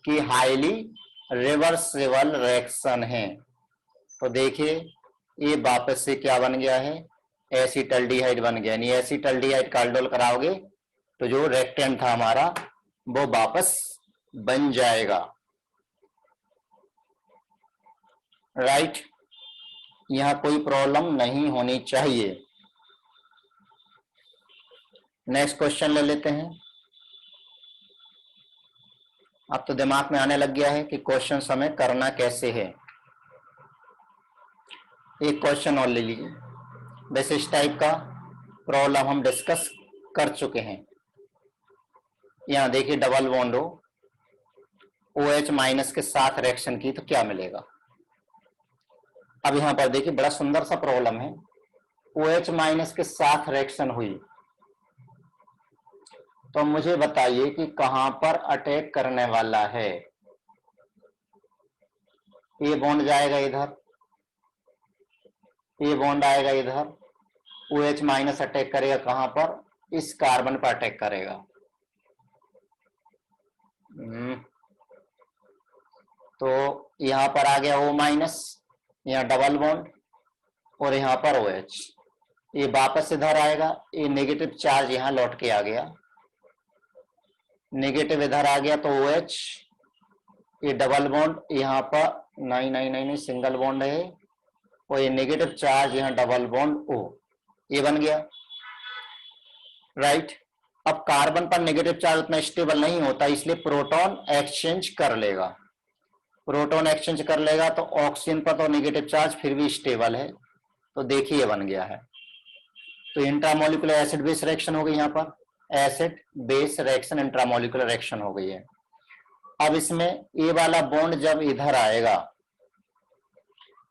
Speaker 1: कि हाईली रिवर्सिबल रिएक्शन है। तो देखिए ये वापस से क्या बन गया है, एसिटल्डिहाइड बन गया, यानी एसिटल्डिहाइड का अल्डोल कराओगे तो जो रिएक्टेंट था हमारा वो वापस बन जाएगा, राइट। यहां कोई प्रॉब्लम नहीं होनी चाहिए। नेक्स्ट क्वेश्चन ले लेते हैं। अब तो दिमाग में आने लग गया है कि क्वेश्चन हमें करना कैसे है। एक क्वेश्चन और ले लीजिए, वैसे इस टाइप का प्रॉब्लम हम डिस्कस कर चुके हैं। यहां देखिए डबल बॉन्ड हो, OH माइनस के साथ रिएक्शन की तो क्या मिलेगा। अब यहां पर देखिए बड़ा सुंदर सा प्रॉब्लम है, OH माइनस के साथ रिएक्शन हुई, तो मुझे बताइए कि कहां पर अटैक करने वाला है। ये बॉन्ड जाएगा इधर, ये बॉन्ड आएगा इधर, OH माइनस अटैक करेगा कहां पर, इस कार्बन पर अटैक करेगा। तो यहां पर आ गया O माइनस, यहाँ डबल बॉन्ड, और यहाँ पर OH, ये वापस इधर आएगा, ये नेगेटिव चार्ज यहाँ लौट के आ गया, नेगेटिव इधर आ गया तो OH, ये डबल बॉन्ड यहाँ पर, नहीं नहीं नहीं नहीं सिंगल बॉन्ड है, और ये नेगेटिव चार्ज यहाँ डबल बॉन्ड O, ये बन गया, राइट। अब कार्बन पर नेगेटिव चार्ज उतना स्टेबल नहीं होता, इसलिए प्रोटॉन एक्सचेंज कर लेगा, प्रोटॉन एक्सचेंज कर लेगा, तो ऑक्सीजन पर तो नेगेटिव चार्ज फिर भी स्टेबल है, तो देखिए बन गया है। तो इंट्रामोलिकुलर एसिड बेस रिएक्शन हो गई, यहाँ पर acid base reaction intramolecular reaction हो गई है। अब इसमें ए वाला बॉन्ड जब इधर आएगा,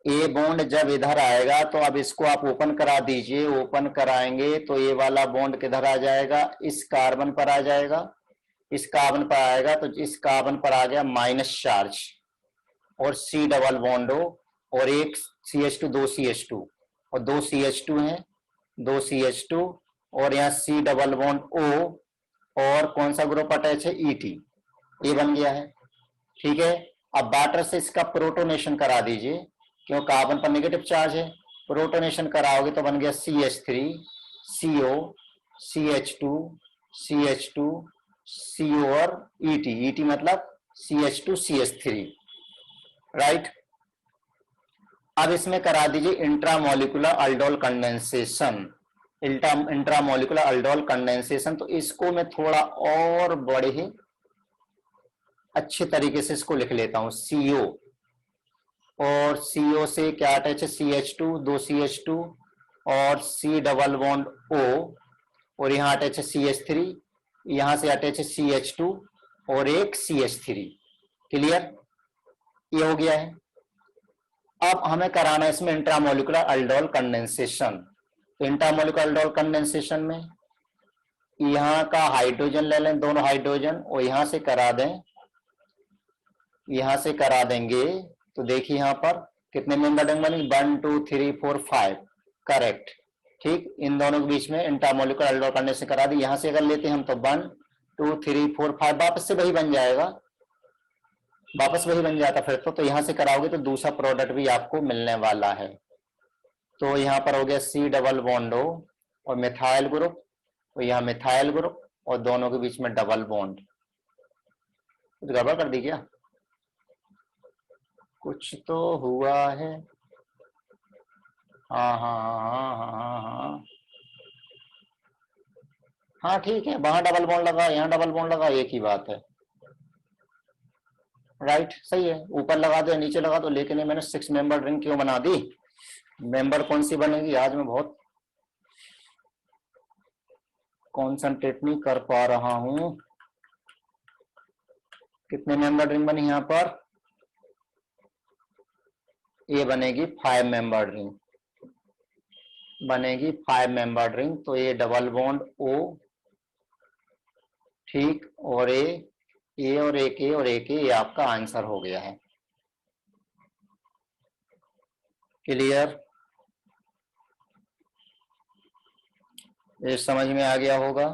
Speaker 1: ए बॉन्ड जब इधर आएगा तो अब इसको आप ओपन करा दीजिए, ओपन कराएंगे तो ये वाला बॉन्ड किधर आ जाएगा, इस कार्बन पर आ जाएगा, इस कार्बन पर आएगा, तो इस कार्बन पर आ गया माइनस चार्ज, और C डबल बॉन्ड हो, और एक CH2, 2 CH2, और 2 CH2 है, 2 CH2, और यहाँ C डबल बॉन्ड O, और कौन सा ग्रुप अटैच है, ET, ये बन गया है, ठीक है। अब वाटर से इसका प्रोटोनेशन करा दीजिए, क्यों कार्बन पर नेगेटिव चार्ज है, प्रोटोनेशन कराओगे तो बन गया CH3 CO CH2 CH2 CO और ET मतलब CH2 CH3, राइट। अब इसमें करा दीजिए intramolecular aldol condensation, intramolecular aldol condensation. तो इसको मैं थोड़ा और बड़े ही अच्छे तरीके से इसको लिख लेता हूं, CO, और CO से क्या अटैच है, CH2, 2 CH2, और C डबल बॉन्ड O, और यहाँ अटैच है CH3, यहाँ से अटैच है CH2, और एक CH3, क्लियर, ये हो गया है। अब हमें कराना है इसमें इंट्रामोलिकुलर अल्डोल कंडेंसेशन। तो इंट्रामोलिकुलर अल्डोल कंडेंसेशन में यहाँ का हाइड्रोजन ले लें, दोनों हाइड्रोजन, और यहाँ से करा दें, यहाँ से करा देंगे तो देखिए यहाँ पर कितने मेंबर रिंग बनी, 1 2 3 4 5, करेक्ट। ठीक, इन दोनों के बीच में इंटरमोलिकुलर एल्डोल करने से करा दी। यहां से अगर लेते हैं हम तो 1 2 3 4 5 वापस से वही बन जाएगा, वापस वही बन जाता फिर तो यहां से कराओगे तो दूसरा प्रोडक्ट भी आपको मिलने वाला है। तो यहाँ पर हो गया C डबल बॉन्ड O और मिथाइल ग्रुप, और यहाँ मिथाइल ग्रुप और दोनों के बीच में डबल बॉन्ड। कुछ गड़बड़ कर दी क्या? कुछ तो हुआ है। हाँ हाँ हाँ हाँ हाँ हाँ हाँ, ठीक है, वहां डबल बॉन्ड लगा, यहाँ डबल बॉन्ड लगा, एक ही बात है। राइट, सही है, ऊपर लगा दो नीचे लगा दो, लेकिन मैंने 6 मेंबर रिंग क्यों बना दी? मेंबर कौन सी बनेगी? आज मैं बहुत कॉन्सेंट्रेट नहीं कर पा रहा हूं। कितने मेंबर रिंग बनी यहाँ पर? ये बनेगी 5 मेंबर रिंग, बनेगी 5 मेंबर रिंग। तो ये डबल बॉन्ड O, ठीक, और ए और एक ए और एक ए, ये आपका आंसर हो गया है। क्लियर? ये समझ में आ गया होगा।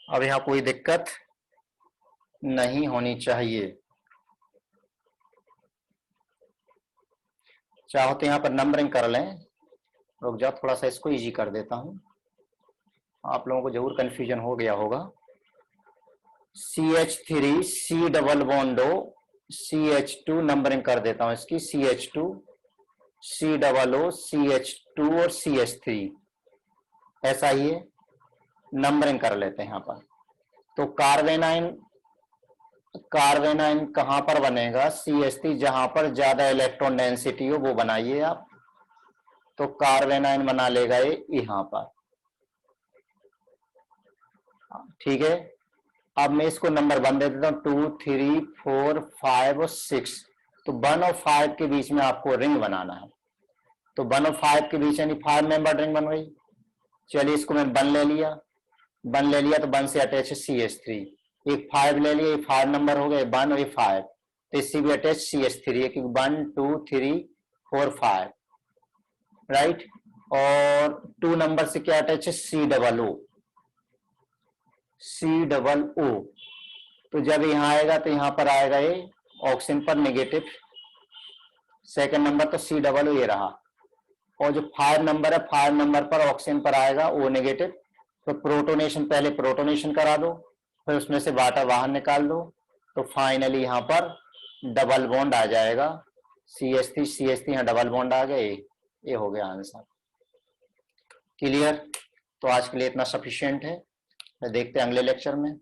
Speaker 1: अब यहाँ कोई दिक्कत नहीं होनी चाहिए। चाहो तो यहाँ पर नंबरिंग कर लें, रुक जाओ थोड़ा सा इसको इजी कर देता हूं, आप लोगों को जरूर कंफ्यूजन हो गया होगा। CH3 C double bond O, CH2 numbering कर देता हूं इसकी, CH2 C double O, CH2 और CH3, ऐसा ही है, नंबरिंग कर लेते हैं यहाँ पर। तो कार्बेनाइन, कार्बेनाइन कहां पर बनेगा? CH3, जहां पर ज्यादा इलेक्ट्रॉन डेंसिटी हो वो बनाइए आप। तो कार्बेनाइन बना लेगा ये यहां पर, ठीक है। अब मैं इसको नंबर 1 दे देता हूं, 2 3 4 5 और 6। तो 1 और 5 के बीच में आपको रिंग बनाना है। तो 1 और 5 के बीच यानी 5 मेंबर रिंग बन गई। चलिए इसको मैं 1 ले लिया, 1 ले लिया तो 1 से अटैच है CH3, एक 5 ले लिया, 5 नंबर हो गए 1 और ये 5, तो इससे भी अटैच CH3 है, क्योंकि 1 2 3 4 5, राइट। और 2 नंबर से क्या अटैच है? C double O, C double O। तो जब यहाँ आएगा तो यहाँ पर आएगा ये ऑक्सीजन पर नेगेटिव, सेकंड नंबर तो C डबल O ये रहा। और जो 5 नंबर है, 5 नंबर पर ऑक्सीजन पर आएगा O नेगेटिव। तो प्रोटोनेशन, पहले प्रोटोनेशन करा दो, फिर उसमें से वाटर बाहर निकाल दो, तो फाइनली यहाँ पर डबल बॉन्ड आ जाएगा, CH3 यहाँ डबल बॉन्ड आ गए, ये हो गया आंसर। क्लियर? तो आज के लिए इतना सफिशिएंट है, देखते हैं अगले लेक्चर में।